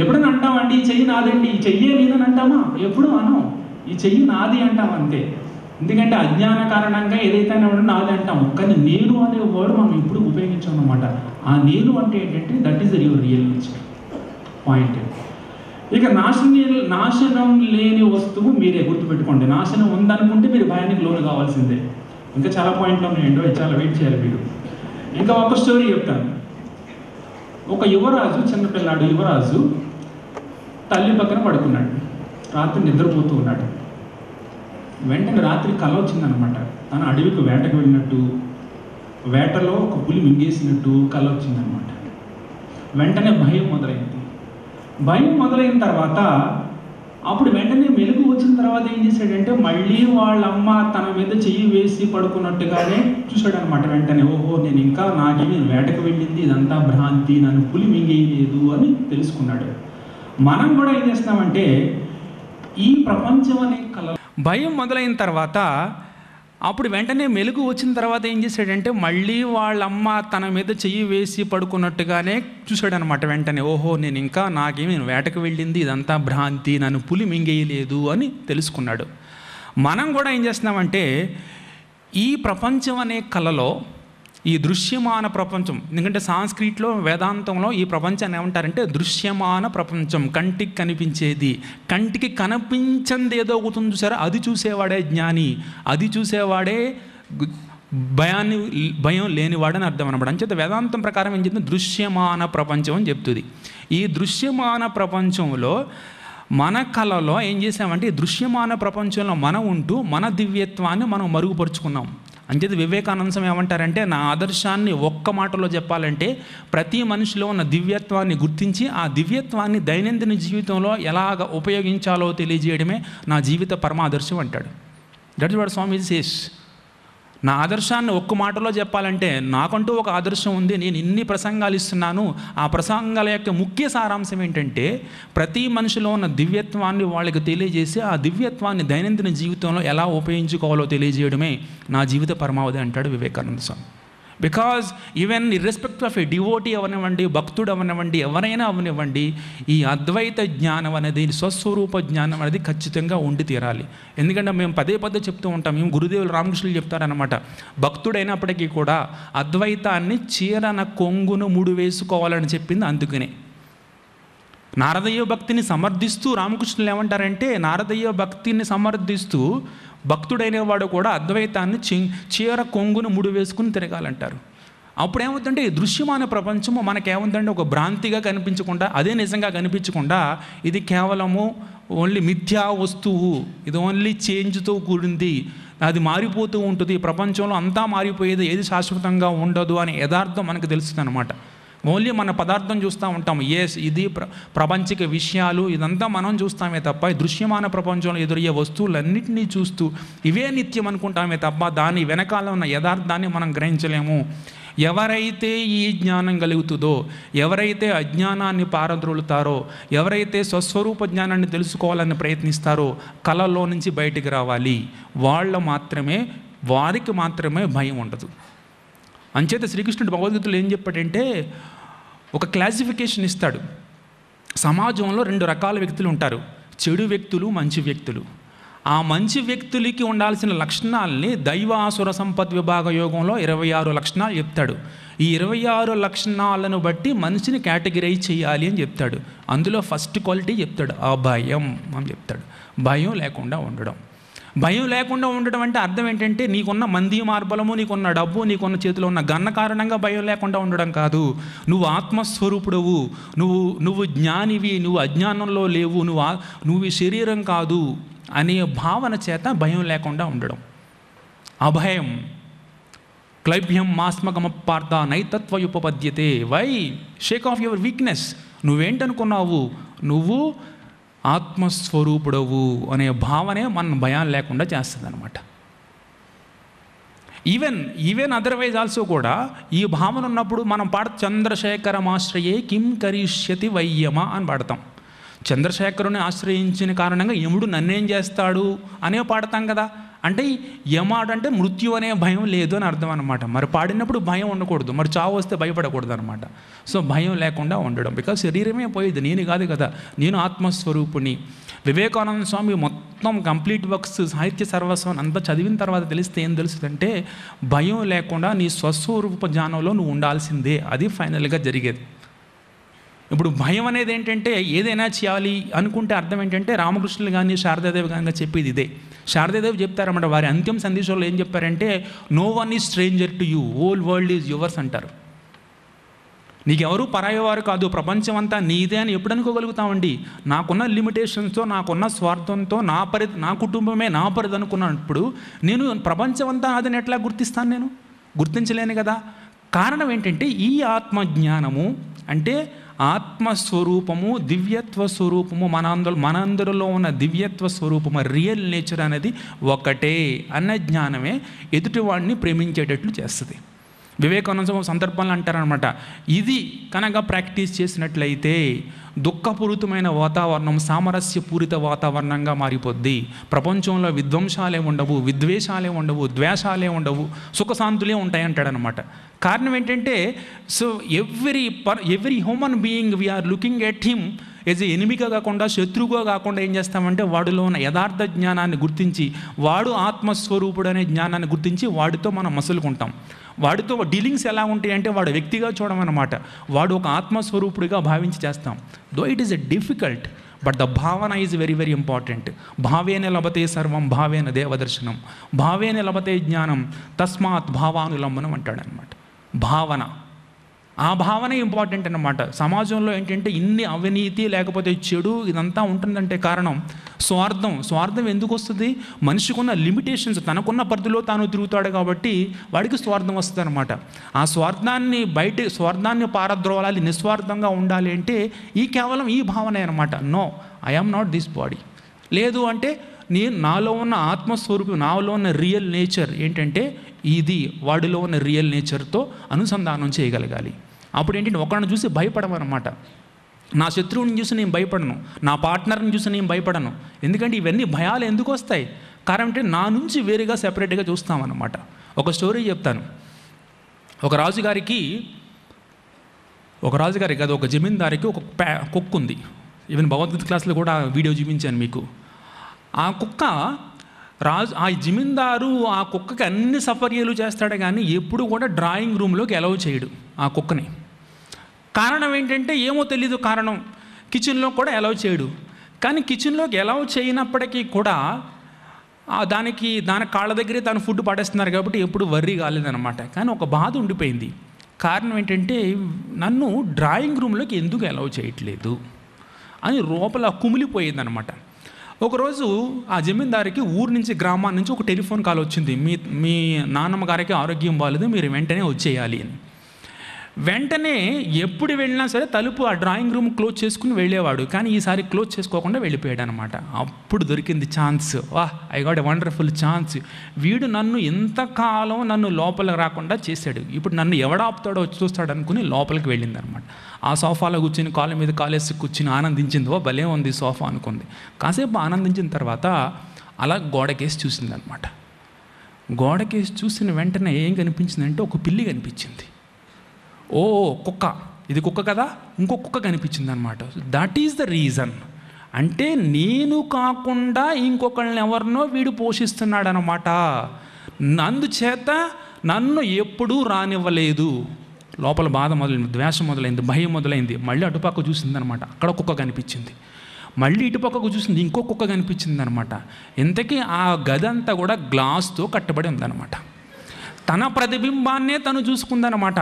ఎప్పుడైనా అంటామండి ఈ చెయ్యి నాదండి, ఈ చెయ్యే నేనని అంటామా? ఎప్పుడు అనం. ఈ చెయ్యి నాది అంటాం అంతే. ఎందుకంటే అజ్ఞాన కారణంగా ఏదైతే నాది అంటాము. కానీ నేను అనే వర్డ్ మనం ఎప్పుడు ఉపయోగించాం అన్నమాట. ఆ నేను అంటే ఏంటంటే that is your real nature point. ఇక నాశనం లేని వస్తువు మీరే గుర్తుపెట్టుకోండి. నాశనం ఉందనుకుంటే మీరు భయానికి లోను కావాల్సిందే. ఇంకా చాలా పాయింట్లు ఉన్నాయండి, చాలా వెయిట్ చేయాలి మీరు. ఇంకా ఒక స్టోరీ చెప్తాను. ఒక యువరాజు, చిన్నపిల్లాడు యువరాజు తల్లి పక్కన పడుకున్నాడు. రాత్రి నిద్రపోతూ ఉన్నాడు. వెంటనే రాత్రి కల వచ్చిందనమాట. తను అడవికి వేటకు వెళ్ళినట్టు, వేటలో ఒక పులి మింగేసినట్టు కల వచ్చిందనమాట. వెంటనే భయం మొదలైన తర్వాత అప్పుడు వెంటనే మెలుగు వచ్చిన తర్వాత ఏం చేశాడంటే మళ్ళీ వాళ్ళ అమ్మ తన మీద చెయ్యి వేసి పడుకున్నట్టుగానే చూశాడు అనమాట. వెంటనే ఓహో నేను వేటకు వెళ్ళింది, ఇదంతా భ్రాంతి, నన్ను పులి మింగేయలేదు అని తెలుసుకున్నాడు. మనం కూడా ఏం చేస్తామంటే ఈ ప్రపంచం అనే కళ భయం మొదలైన తర్వాత అప్పుడు వెంటనే మెలుగు వచ్చిన తర్వాత ఏం చేశాడంటే మళ్ళీ వాళ్ళమ్మ తన మీద చెయ్యి వేసి పడుకున్నట్టుగానే చూశాడనమాట. వెంటనే ఓహో నేను ఇంకా నాకేమి వేటకు వెళ్ళింది ఇదంతా భ్రాంతి, నన్ను పులి మింగేయలేదు అని తెలుసుకున్నాడు. మనం కూడా ఏం చేస్తున్నామంటే ఈ ప్రపంచం అనే కళలో ఈ దృశ్యమాన ప్రపంచం, ఎందుకంటే సాంస్క్రిట్లో వేదాంతంలో ఈ ప్రపంచాన్ని ఏమంటారంటే దృశ్యమాన ప్రపంచం, కంటికి కనిపించేది. కంటికి కనిపించింది ఏదో ఒకటి చూసారా, అది చూసేవాడే జ్ఞాని, అది చూసేవాడే భయం లేనివాడని అర్థం అనమాట. అంచేత వేదాంతం ప్రకారం ఏం చెప్తుంది, దృశ్యమాన ప్రపంచం అని చెప్తుంది. ఈ దృశ్యమాన ప్రపంచంలో మన కళలో ఏం చేసామంటే ఈ దృశ్యమాన ప్రపంచంలో మనం ఉంటూ మన దివ్యత్వాన్ని మనం మరుగుపరుచుకున్నాం. అంచేత వివేకానందం ఏమంటారంటే నా ఆదర్శాన్ని ఒక్క మాటలో చెప్పాలంటే ప్రతి మనిషిలో ఉన్న దివ్యత్వాన్ని గుర్తించి ఆ దివ్యత్వాన్ని దైనందిన జీవితంలో ఎలాగ ఉపయోగించాలో తెలియజేయడమే నా జీవిత పరమాదర్శం అంటాడు. That is what Swami says. నా ఆదర్శాన్ని ఒక్క మాటలో చెప్పాలంటే నాకంటూ ఒక ఆదర్శం ఉంది, నేను ఇన్ని ప్రసంగాలు ఇస్తున్నాను. ఆ ప్రసంగాల యొక్క ముఖ్య సారాంశం ఏంటంటే ప్రతి మనిషిలో ఉన్న దివ్యత్వాన్ని వాళ్ళకి తెలియజేసి ఆ దివ్యత్వాన్ని దైనందిన జీవితంలో ఎలా ఉపయోగించుకోవాలో తెలియజేయడమే నా జీవిత పరమావధి అంటాడు Vivekananda Swami. Because even irrespective of a devotee అవనివ్వండి, భక్తుడు అవనివ్వండి, ఎవరైనా అవనివ్వండి, ఈ అద్వైత జ్ఞానం అనేది, స్వస్వరూప జ్ఞానం అనేది ఖచ్చితంగా ఉండి తీరాలి. ఎందుకంటే మేము పదే చెప్తూ ఉంటాం, మేము గురుదేవులు రామకృష్ణులు చెప్తారనమాట, భక్తుడైనప్పటికీ కూడా అద్వైతాన్ని చీరన కొంగును ముడి వేసుకోవాలని చెప్పింది అందుకనే. నారదీయ భక్తిని సమర్థిస్తూ రామకృష్ణులు ఏమంటారంటే నారదీయ భక్తిని సమర్థిస్తూ భక్తుడైన వాడు కూడా అద్వైతాన్ని చీర కొంగును ముడి వేసుకుని తిరగాలంటారు. అప్పుడు ఏమవుతుందంటే ఈ దృశ్యమాన ప్రపంచము మనకేముందంటే ఒక భ్రాంతిగా కనిపించకుండా, అదే నిజంగా కనిపించకుండా ఇది కేవలము ఓన్లీ మిథ్యా వస్తువు, ఇది ఓన్లీ చేంజ్తో కూడింది, అది మారిపోతూ ఉంటుంది, ప్రపంచంలో అంతా మారిపోయేది, ఏది శాశ్వతంగా ఉండదు అనే యథార్థం మనకు తెలుస్తుంది అనమాట. ఓన్లీ మన పదార్థం చూస్తూ ఉంటాం, ఇది ప్రపంచిక విషయాలు ఇదంతా మనం చూస్తామే తప్ప ఈ దృశ్యమాన ప్రపంచంలో ఎదురయ్యే వస్తువులన్నింటినీ చూస్తూ ఇవే నిత్యం అనుకుంటామే తప్ప దాని వెనకాల ఉన్న యథార్థాన్ని మనం గ్రహించలేము. ఎవరైతే ఈ జ్ఞానం కలుగుతుందో, ఎవరైతే అజ్ఞానాన్ని పారద్రోలుతారో, ఎవరైతే స్వస్వరూప జ్ఞానాన్ని తెలుసుకోవాలని ప్రయత్నిస్తారో కళలో నుంచి బయటికి రావాలి, వారికి మాత్రమే భయం ఉండదు. అంచేత శ్రీకృష్ణుడు భగవద్గీతలో ఏం చెప్పాడంటే ఒక క్లాసిఫికేషన్ ఇస్తాడు. సమాజంలో 2 రకాల వ్యక్తులు ఉంటారు, చెడు వ్యక్తులు, మంచి వ్యక్తులు. ఆ మంచి వ్యక్తులకి ఉండాల్సిన లక్షణాలని దైవాసుర సంపద్ విభాగ యోగంలో 26 లక్షణాలు చెప్తాడు. ఈ 26 లక్షణాలను బట్టి మనిషిని కేటగిరైజ్ చేయాలి అని చెప్తాడు. అందులో ఫస్ట్ క్వాలిటీ చెప్తాడు అభయం అని చెప్తాడు. భయం లేకుండా ఉండడం. భయం లేకుండా ఉండడం అంటే అర్థం ఏంటంటే నీకున్న మంది మార్బలము, నీకున్న డబ్బు, నీకున్న చేతిలో ఉన్న గన్న కారణంగా భయం లేకుండా ఉండడం కాదు. నువ్వు ఆత్మస్వరూపుడవు, నువ్వు జ్ఞానివి, నువ్వు అజ్ఞానంలో లేవు, నువ్వు శరీరం కాదు అనే భావన చేత భయం లేకుండా ఉండడం. అభయం. క్లైభ్యం మాస్మగమపార్థ నైతత్వయుపపద్యతే. Why shake off your weakness. నువ్వేంటనుకున్నావు, నువ్వు ఆత్మస్వరూపుడవు అనే భావనే మన భయం లేకుండా చేస్తుంది అనమాట. ఈవెన్ అదర్వైజ్ ఆల్సో కూడా ఈ భావన ఉన్నప్పుడు మనం చంద్రశేఖరమాశ్రయే కిం కరిష్యతి వయ్యమ అని పాడతాం. చంద్రశేఖరుని ఆశ్రయించిన కారణంగా యముడు నన్నేం చేస్తాడు అనే పాడతాం కదా. అంటే యమాడు అంటే మృత్యు అనే భయం లేదు అని అర్థం అనమాట. మరి పాడినప్పుడు భయం ఉండకూడదు, మరి చావు వస్తే భయపడకూడదు అనమాట. సో భయం లేకుండా ఉండడం, బికాజ్ శరీరమే పోయేది, నేను కాదు కదా, నేను ఆత్మస్వరూపుని. వివేకానంద స్వామి మొత్తం కంప్లీట్ వర్క్స్ సాహిత్య సర్వస్వం అంతా చదివిన తర్వాత తెలిస్తే ఏం తెలుస్తుందంటే భయం లేకుండా నీ స్వస్వరూప జ్ఞానంలో నువ్వు ఉండాల్సిందే, అది ఫైనల్గా జరిగేది. ఇప్పుడు భయం అనేది ఏంటంటే ఏదైనా చేయాలి అనుకుంటే అర్థం ఏంటంటే రామకృష్ణులు కానీ శారదాదేవి కానీ చెప్పేది ఇదే. శారదాదేవి చెప్తారన్నమాట, వారి అంతిమ సందేశంలో ఏం చెప్పారంటే no one is stranger to you, whole world is yours అంటారు. నీకెవరూ పరాయవారు కాదు, ప్రపంచం అంతా నీదే అని ఎప్పుడు అనుకోగలుగుతామండి? నాకున్న లిమిటేషన్స్తో, నాకున్న స్వార్థంతో నా కుటుంబమే నా పరిధి అనుకున్నప్పుడు నేను ప్రపంచం అంతా అదని ఎట్లా గుర్తిస్తాను? నేను గుర్తించలేను కదా. కారణం ఏంటంటే ఈ ఆత్మజ్ఞానము అంటే ఆత్మస్వరూపము, దివ్యత్వ స్వరూపము, మనందరిలో ఉన్న దివ్యత్వ స్వరూపము, రియల్ నేచర్ అనేది ఒకటే అన్న జ్ఞానమే ఎదుటివాడిని ప్రేమించేటట్లు చేస్తుంది. వివేకానంద సందర్భంలో అంటారనమాట, ఇది కనుక ప్రాక్టీస్ చేసినట్లయితే దుఃఖపూరితమైన వాతావరణం సామరస్యపూరిత వాతావరణంగా మారిపోద్ది. ప్రపంచంలో విధ్వంసాలే ఉండవు, విద్వేషాలే ఉండవు, ద్వేషాలే ఉండవు, సుఖశాంతులే ఉంటాయి అంటాడనమాట. కారణం ఏంటంటే, so every human being we are looking at him as a ఎనిమిగా కాకుండా, శత్రువుగా కాకుండా ఏం చేస్తామంటే వాడిలో ఉన్న యథార్థ జ్ఞానాన్ని గుర్తించి, వాడు ఆత్మస్వరూపుడు అనే జ్ఞానాన్ని గుర్తించి వాడితో మనం మసులుకుంటాం. వాడితో డీలింగ్స్ ఎలా ఉంటాయి అంటే వాడు వ్యక్తిగా చూడమన్నమాట, వాడు ఒక ఆత్మస్వరూపుడిగా భావించి చేస్తాం. Though it is a difficult, but the భావన ఈజ్ వెరీ వెరీ ఇంపార్టెంట్. భావేన లభతే సర్వం భావేన దేవదర్శనం, భావేన లభతే జ్ఞానం తస్మాత్ భావానులంబనం అంటాడనమాట. భావన, ఆ భావన ఇంపార్టెంట్ అన్నమాట. సమాజంలో ఏంటంటే ఇన్ని అవినీతి లేకపోతే చెడు ఇదంతా ఉంటుందంటే కారణం స్వార్థం. స్వార్థం ఎందుకు వస్తుంది? మనిషికున్న లిమిటేషన్స్, తనకున్న పరిధిలో తాను తిరుగుతాడు కాబట్టి వాడికి స్వార్థం వస్తుంది అనమాట. ఆ స్వార్థాన్ని పారద్రోలాలి, నిస్వార్థంగా ఉండాలి అంటే కేవలం ఈ భావనే అనమాట. No, I am not this body. లేదు అంటే నాలో ఉన్న ఆత్మస్వరూపం, నాలో ఉన్న రియల్ నేచర్ ఏంటంటే ఇది వాడిలో ఉన్న రియల్ నేచర్తో అనుసంధానం చేయగలగాలి. అప్పుడు ఏంటంటే ఒకరిని చూసి భయపడమన్నమాట. నా శత్రువుని చూసి నేను భయపడను, నా పార్ట్నర్ని చూసి నేను భయపడను. ఎందుకంటే ఇవన్నీ భయాలు ఎందుకు వస్తాయి? కారణం అంటే నా నుంచి వేరుగా సెపరేట్గా చూస్తామన్నమాట. ఒక స్టోరీ చెప్తాను. ఒక రాజుగారికి కాదు, ఒక జమీందారికి ఒక కుక్క ఉంది. ఈవెన్ భగవద్గీత క్లాస్లో కూడా వీడియో చూపించాను మీకు. ఆ కుక్క ఆ జమీందారు ఆ కుక్కకి అన్ని సఫర్యాలు చేస్తాడు, కానీ ఎప్పుడు కూడా డ్రాయింగ్ రూమ్లోకి అలౌ చేయడు ఆ కుక్కని. కారణం ఏంటంటే ఏమో తెలీదు కారణం. కిచెన్లో కూడా అలౌ చేయడు. కానీ కిచెన్లోకి అలౌ చేయనప్పటికీ కూడా దాని కాళ్ళ దగ్గరే తను ఫుడ్ పడేస్తున్నారు కాబట్టి ఎప్పుడు వర్రీ కాలేదన్నమాట. కానీ ఒక బాధ ఉండిపోయింది. కారణం ఏంటంటే నన్ను డ్రాయింగ్ రూమ్లోకి ఎందుకు అలౌ చేయట్లేదు అని లోపల కుమిలిపోయిందనమాట. ఒకరోజు ఆ జమీందారికి ఊరు నుంచి, గ్రామాన్ని నుంచి ఒక టెలిఫోన్ కాల్ వచ్చింది, మీ నాన్నమ్మ గారికి ఆరోగ్యం బాగాలేదు, మీరు వెంటనే వచ్చేయాలి అని. వెంటనే ఎప్పుడు వెళ్ళినా సరే తలుపు ఆ డ్రాయింగ్ రూమ్ క్లోజ్ చేసుకుని వెళ్ళేవాడు, కానీ ఈసారి క్లోజ్ చేసుకోకుండా వెళ్ళిపోయాడు అనమాట. అప్పుడు దొరికింది chance. I got a wonderful chance. వీడు నన్ను ఎంతకాలం నన్ను లోపలికి రాకుండా చేశాడు, ఇప్పుడు నన్ను ఎవడాపుతాడో చూస్తాడు అనుకుని లోపలికి వెళ్ళింది అనమాట. ఆ సోఫాలో కూర్చుని కాళ్ళ మీద కాలేసి కూర్చుని ఆనందించింది. భలే ఉంది సోఫా అనుకుంది. కాసేపు ఆనందించిన తర్వాత అలా గోడకేసి చూసిందనమాట. గోడకేసి చూసిన వెంటనే ఏం కనిపించిందంటే ఒక పిల్లి కనిపించింది. ఓ కుక్క, ఇది కుక్క కదా, ఇంకో కుక్క కనిపించింది అనమాట. That is the reason. అంటే నేను కాకుండా ఇంకొకళ్ళని ఎవరినో వీడు పోషిస్తున్నాడు అనమాట. అందుచేత నన్ను ఎప్పుడూ రానివ్వలేదు. లోపల బాధ మొదలైంది, ద్వేషం మొదలైంది, భయం మొదలైంది. మళ్ళీ అటుపక్క చూసిందనమాట, అక్కడ కుక్క కనిపించింది. మళ్ళీ ఇటుపక్కకు చూసింది, ఇంకో కుక్క కనిపించింది అనమాట. ఇంతకీ ఆ గది అంతా కూడా గ్లాస్తో కట్టబడి ఉందన్నమాట. తన ప్రతిబింబాన్నే తను చూసుకుందనమాట.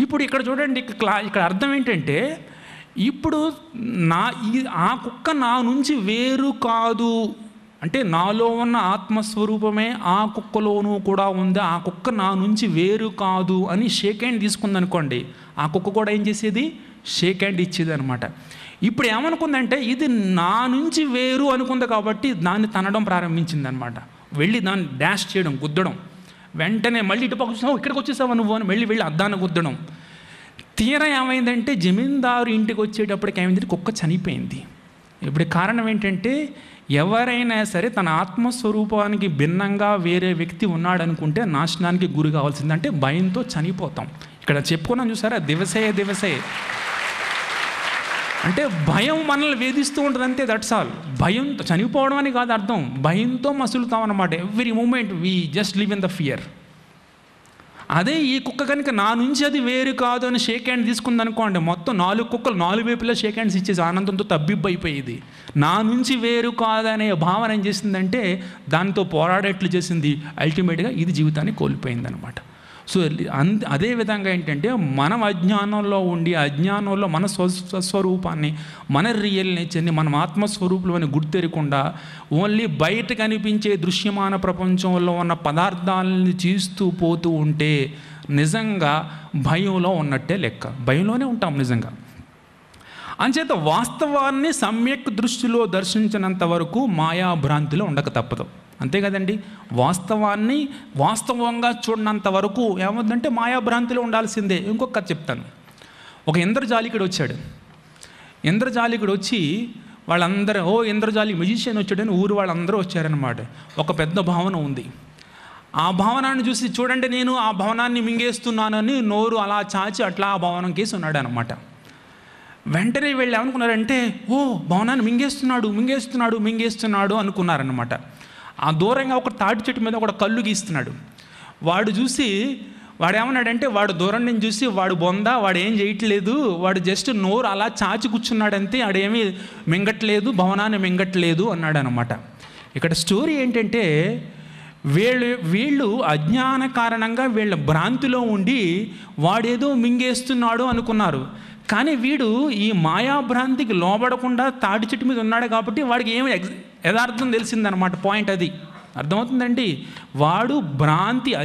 ఇప్పుడు ఇక్కడ చూడండి, ఇక్కడ అర్థం ఏంటంటే, ఇప్పుడు ఆ కుక్క నా నుంచి వేరు కాదు అంటే నాలో ఉన్న ఆత్మస్వరూపమే ఆ కుక్కలోనూ కూడా ఉంది, ఆ కుక్క నా నుంచి వేరు కాదు అని షేక్ హ్యాండ్ తీసుకుందనుకోండి, ఆ కుక్క కూడా ఏం చేసేది? షేక్ హ్యాండ్ ఇచ్చేది అనమాట. ఇప్పుడు ఏమనుకుందంటే ఇది నా నుంచి వేరు అనుకుంది కాబట్టి దాన్ని తనడం ప్రారంభించింది అనమాట. వెళ్ళి దాన్ని డాష్ చేయడం, గుద్దడం. వెంటనే మళ్ళీ ఇటుపక్క చూసావు, ఇక్కడికి వచ్చేసావు నువ్వు అని వెళ్ళి అద్దాన్ని గుద్దడం. తీరా ఏమైందంటే జమీందారు ఇంటికి వచ్చేటప్పటికి ఏమైంది? కుక్క చనిపోయింది. ఇప్పుడు కారణం ఏంటంటే, ఎవరైనా సరే తన ఆత్మస్వరూపానికి భిన్నంగా వేరే వ్యక్తి ఉన్నాడనుకుంటే నాశనానికి గురి కావాల్సింది. అంటే భయంతో చనిపోతాం. ఇక్కడ చెప్పుకున్నాం చూసారా, దివసే అంటే భయం మనల్ని వేధిస్తూ ఉంటుంది అంతే, దట్స్ ఆల్. భయంతో చనిపోవడం అని కాదు అర్థం, భయంతో మసులుతాం అన్నమాట. Every moment we just live in the fear. అదే ఈ కుక్క కనుక నా నుంచి అది వేరు కాదు అని షేక్ హ్యాండ్ తీసుకుందనుకోండి, మొత్తం 4 కుక్కలు 4 వైపులా షేక్ హ్యాండ్స్ ఇచ్చేసి ఆనందంతో తబ్బిబ్బైపోయేది. నా నుంచి వేరు కాదనే భావన ఏం చేసిందంటే దాంతో పోరాడేట్లు చేసింది. అల్టిమేట్గా ఇది జీవితాన్ని కోల్పోయిందనమాట. సో అదే విధంగా ఏంటంటే మనం అజ్ఞానంలో ఉండి అజ్ఞానంలో మన స్వస్వరూపాన్ని, మన రియల్ నేచర్ని, మనం ఆత్మస్వరూపులు అని గుర్తెరకుండా ఓన్లీ బయట కనిపించే దృశ్యమాన ప్రపంచంలో ఉన్న పదార్థాలని చూస్తూ పోతూ ఉంటే నిజంగా భయంలో ఉన్నట్టే లెక్క. భయంలోనే ఉంటాం నిజంగా. అంచేత వాస్తవాన్ని సమ్యక్ దృష్టిలో దర్శించినంత వరకు మాయాభ్రాంతిలో ఉండక తప్పదు. అంతే కదండి. వాస్తవాన్ని వాస్తవంగా చూడనంత వరకు ఏమవుతుందంటే మాయాభ్రాంతిలో ఉండాల్సిందే. ఇంకొక కథ చెప్తాను. ఒక ఇంద్రజాలికుడు వచ్చాడు. ఇంద్రజాలికుడు వచ్చి వాళ్ళందరూ ఇంద్రజాలి మ్యూజిషియన్ వచ్చాడని ఊరు వాళ్ళందరూ వచ్చారనమాట. ఒక పెద్ద భవనం ఉంది. ఆ భవనాన్ని చూసి చూడండి నేను ఆ భవనాన్ని మింగేస్తున్నానని నోరు అలా చాచి అట్లా ఆ భవనం కేసి ఉన్నాడు అనమాట. వెంటనే వీళ్ళు ఏమనుకున్నారంటే భవనాన్ని మింగేస్తున్నాడు అనుకున్నారనమాట. ఆ దూరంగా ఒక తాటి చెట్టు మీద ఒక కళ్ళు గీస్తున్నాడు. వాడు చూసి వాడు ఏమన్నాడంటే వాడు దూరం నుంచి చూసి వాడు ఏం చేయట్లేదు, వాడు జస్ట్ నోరు అలా చాచి కూర్చున్నాడంతే, వాడేమీ మింగట్లేదు, భవనాన్ని మింగట్లేదు అన్నాడు అనమాట. ఇక్కడ స్టోరీ ఏంటంటే వీళ్ళు అజ్ఞాన కారణంగా వీళ్ళ భ్రాంతిలో ఉండి వాడేదో మింగేస్తున్నాడు అనుకున్నారు. కానీ వీడు ఈ మాయాభ్రాంతికి లోబడకుండా తాటి చెట్టు మీద ఉన్నాడు కాబట్టి వాడికి ఏమి యథార్థం తెలిసిందనమాట. పాయింట్ అది అర్థమవుతుందండి. వాడు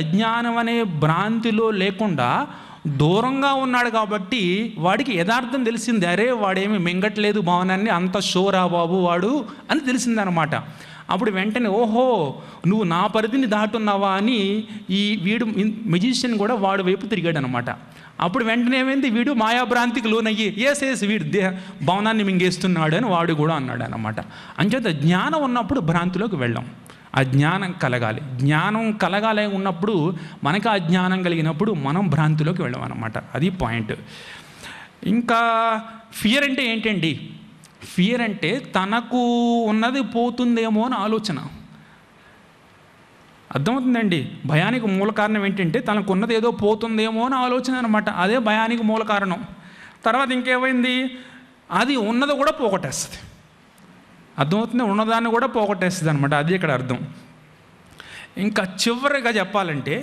అజ్ఞానం అనే భ్రాంతిలో లేకుండా దూరంగా ఉన్నాడు కాబట్టి వాడికి యథార్థం తెలిసింది. అరే వాడేమి మింగట్లేదు భవనాన్ని, అంత షోరా బాబు వాడు అని తెలిసిందనమాట. అప్పుడు వెంటనే నువ్వు నా పరిధిని దాటున్నావా అని వీడు మ్యూజిషియన్ కూడా వాడు వైపు తిరిగాడు అనమాట. అప్పుడు వెంటనే ఏమైంది, వీడు మాయాభ్రాంతికి లోనయ్యి వీడు భవనాన్ని మింగేస్తున్నాడు అని వాడు కూడా అన్నాడు అనమాట. అంచేత జ్ఞానం ఉన్నప్పుడు భ్రాంతిలోకి వెళ్ళాం. ఆ జ్ఞానం కలగాలి ఉన్నప్పుడు మనకు ఆ జ్ఞానం కలిగినప్పుడు మనం భ్రాంతిలోకి వెళ్ళాం అనమాట. అది పాయింట్. ఇంకా ఫియర్ అంటే ఏంటండి? ఫియర్ అంటే తనకు ఉన్నది పోతుందేమో అని ఆలోచన. అర్థమవుతుందండి. భయానికి మూల కారణం ఏంటంటే తనకు ఉన్నది ఏదో పోతుందేమో అని ఆలోచన అనమాట. అదే భయానికి మూల కారణం. తర్వాత ఇంకేమైంది, అది ఉన్నది కూడా పోగొట్టేస్తుంది. అర్థమవుతుంది, ఉన్నదాన్ని కూడా పోగొట్టేస్తుంది అనమాట. అది ఇక్కడ అర్థం. ఇంకా చివరిగా చెప్పాలంటే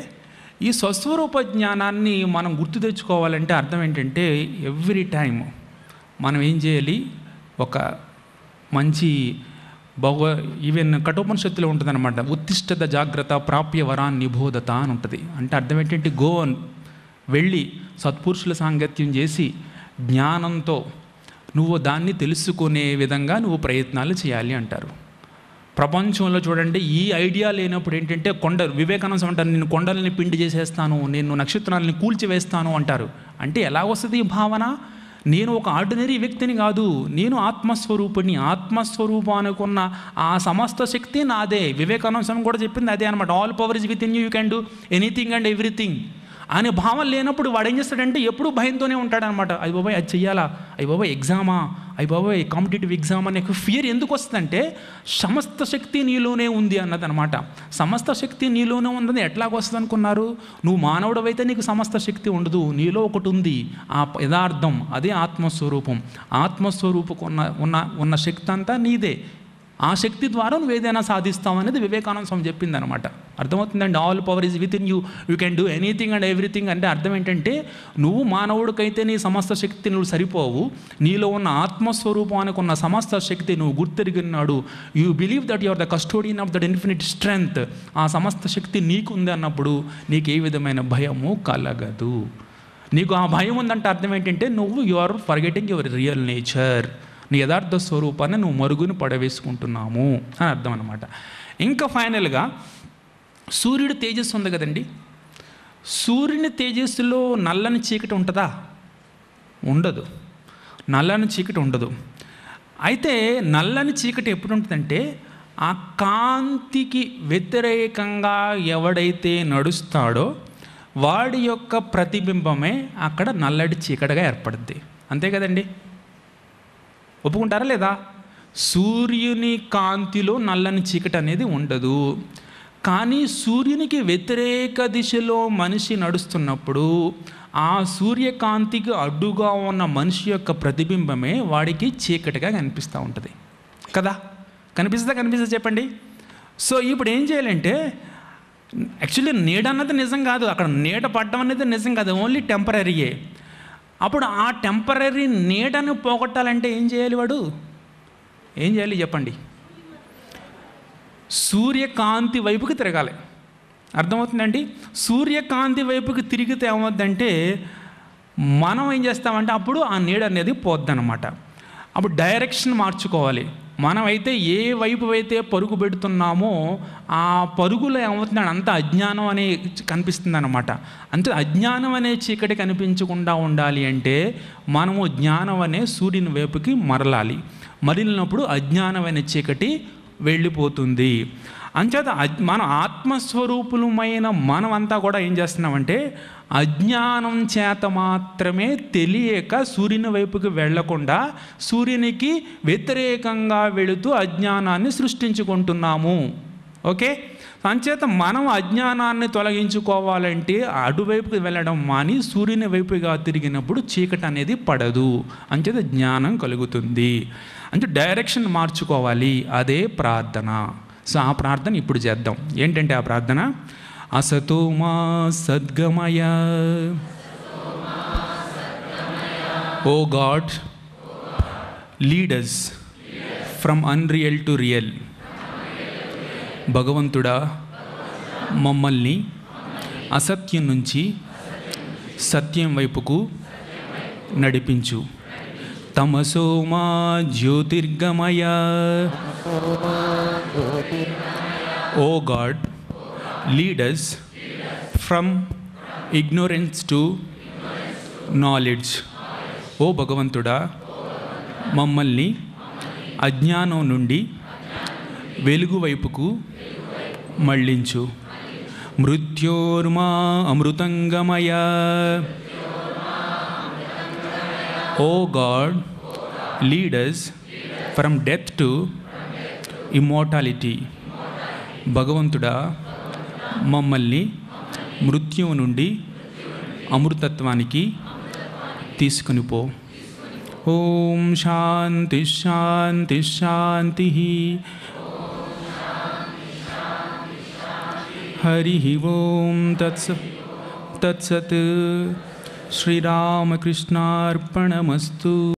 ఈ స్వస్వరూప జ్ఞానాన్ని మనం గుర్తు తెచ్చుకోవాలంటే అర్థం ఏంటంటే ఎవ్రీ టైం మనం ఏం చేయాలి, ఒక మంచి ఈవెన్ కఠోపనిషత్తులో ఉంటుంది అనమాట. ఉత్తిష్టత జాగ్రత్త ప్రాప్య వరాన్ నిబోధత అని ఉంటుంది. అంటే అర్థం ఏంటంటే వెళ్ళి సత్పురుషుల సాంగత్యం చేసి జ్ఞానంతో నువ్వు దాన్ని తెలుసుకునే విధంగా నువ్వు ప్రయత్నాలు చేయాలి అంటారు. ప్రపంచంలో చూడండి ఈ ఐడియా లేనప్పుడు ఏంటంటే వివేకానంద అంటారు, నేను కొండలని పిండి చేసేస్తాను, నేను నక్షత్రాలని కూల్చివేస్తాను అంటారు. అంటే ఎలా వస్తుంది ఈ భావన? నేను ఒక ఆర్డినరీ వ్యక్తిని కాదు, నేను ఆత్మస్వరూపిణి. ఆత్మస్వరూపానుకున్న ఆ సమస్త శక్తి నాదే. వివేకానంద కూడా చెప్పింది అదే అనమాట. All power is with in you can do anything and everything అనే భావం లేనప్పుడు వాడు ఏం చేస్తాడంటే ఎప్పుడూ భయంతోనే ఉంటాడనమాట. అయ్య బాబాయ్ అది చెయ్యాలా, అయ్య బాబాయ్ ఎగ్జామా, అయ్య బాబాయ్ కాంపిటేటివ్ ఎగ్జామ్ అనే ఫియర్ ఎందుకు వస్తుందంటే సమస్త శక్తి నీలోనే ఉంది అన్నది అనమాట. సమస్త శక్తి నీలోనే ఉన్నది ఎట్లాగొస్తుంది అనుకున్నారు? నువ్వు మానవుడవైతే నీకు సమస్త శక్తి ఉండదు, నీలో ఒకటి ఉంది, ఆ యథార్థం, అదే ఆత్మస్వరూపం. ఆత్మస్వరూపకు ఉన్న శక్తి అంతా నీదే. ఆ శక్తి ద్వారా నువ్వు ఏదైనా సాధిస్తావు అనేది వివేకానంద స్వామి చెప్పింది అనమాట. అర్థమవుతుందండి. All power is with in you, you can do anything and everything. అంటే అర్థం ఏంటంటే నువ్వు మానవుడికైతే నీ సమస్త శక్తి నువ్వు సరిపోవు, నీలో ఉన్న ఆత్మస్వరూపానికి ఉన్న సమస్త శక్తి నువ్వు గుర్తెరిగినాడు. You believe that you are the custodian of that infinite strength. ఆ సమస్త శక్తి నీకు ఉంది అన్నప్పుడు నీకు ఏ విధమైన భయము కలగదు. నీకు ఆ భయం ఉందంటే అర్థం ఏంటంటే you are forgetting your real nature. నీ యథార్థ స్వరూపాన్ని నువ్వు మరుగుని పడవేసుకుంటున్నాము అని అర్థం అనమాట. ఇంకా ఫైనల్గా సూర్యుడు తేజస్సు ఉంది కదండి. సూర్యుని తేజస్సులో నల్లని చీకటి ఉంటుందా? ఉండదు. నల్లని చీకటి ఉండదు. అయితే నల్లని చీకటి ఎప్పుడు ఉంటుందంటే ఆ కాంతికి వ్యతిరేకంగా ఎవడైతే నడుస్తాడో వాడి యొక్క ప్రతిబింబమే అక్కడ నల్లటి చీకటిగా ఏర్పడుద్ది. అంతే కదండి, ఒప్పుకుంటారా లేదా? సూర్యుని కాంతిలో నల్లని చీకటి అనేది ఉండదు. కానీ సూర్యునికి వ్యతిరేక దిశలో మనిషి నడుస్తున్నప్పుడు ఆ సూర్యకాంతికి అడ్డుగా ఉన్న మనిషి యొక్క ప్రతిబింబమే వాడికి చీకటిగా కనిపిస్తూ ఉంటుంది కదా. కనిపిస్తుందా చెప్పండి. సో ఇప్పుడు ఏం చేయాలంటే యాక్చువల్లీ నీడ అన్నది నిజం కాదు, అక్కడ నీడ పడడం అనేది నిజం కాదు, ఓన్లీ టెంపరీయే. అప్పుడు ఆ టెంపరీ నీడను పోగొట్టాలంటే ఏం చేయాలి? వాడు ఏం చేయాలి చెప్పండి? సూర్యకాంతి వైపుకి తిరగాలి. అర్థమవుతుందండి. సూర్యకాంతి వైపుకి తిరిగితే ఏమవుద్దంటే మనం ఏం చేస్తామంటే అప్పుడు ఆ నీడ అనేది పోద్దనమాట. అప్పుడు డైరెక్షన్ మార్చుకోవాలి. మనమైతే ఏ వైపు అయితే పరుగు పెడుతున్నామో ఆ పరుగులో ఏమవుతున్నాడు అంత అజ్ఞానం అనే కనిపిస్తుంది అనమాట. అంటే అజ్ఞానం అనే చీకటి కనిపించకుండా ఉండాలి అంటే మనము జ్ఞానం అనే సూర్యుని వైపుకి మరలినప్పుడు అజ్ఞానం అనే చీకటి వెళ్ళిపోతుంది. అంచేత మన ఆత్మస్వరూపులమైన మనమంతా కూడా ఏం చేస్తున్నామంటే అజ్ఞానం చేత మాత్రమే తెలియక సూర్యుని వైపుకి వెళ్లకుండా సూర్యునికి వ్యతిరేకంగా వెళుతూ అజ్ఞానాన్ని సృష్టించుకుంటున్నాము. ఓకే, అంచేత మనం అజ్ఞానాన్ని తొలగించుకోవాలంటే అటువైపుకి వెళ్ళడం మాని సూర్యుని వైపుగా తిరిగినప్పుడు చీకటి అనేది పడదు, అంచేత జ్ఞానం కలుగుతుంది. అంటే డైరెక్షన్ మార్చుకోవాలి, అదే ప్రార్థన. సో ఆ ప్రార్థన ఇప్పుడు చేద్దాం. ఏంటంటే ఆ ప్రార్థన, అసతో మా సద్గమయ, O God lead us from unreal to real. భగవంతుడా మమ్మల్ని అసత్యం నుంచి సత్యం వైపుకు నడిపించు. తమసో మా జ్యోతిర్గమయ, O God lead us from ignorance to knowledge. O భగవంతుడా మమ్మల్ని అజ్ఞానం నుండి వెలుగు వైపుకు మళ్ళించు. మృత్యోర్మా అమృతంగమయ, O God lead us from death to immortality. భగవంతుడా మమ్మల్ని మృత్యువు నుండి అమృతత్వానికి తీసుకుని పో. ఓం శాంతి శాంతి శాంతి. హరి ఓం తత్సత్. శ్రీరామకృష్ణార్పణమస్తు.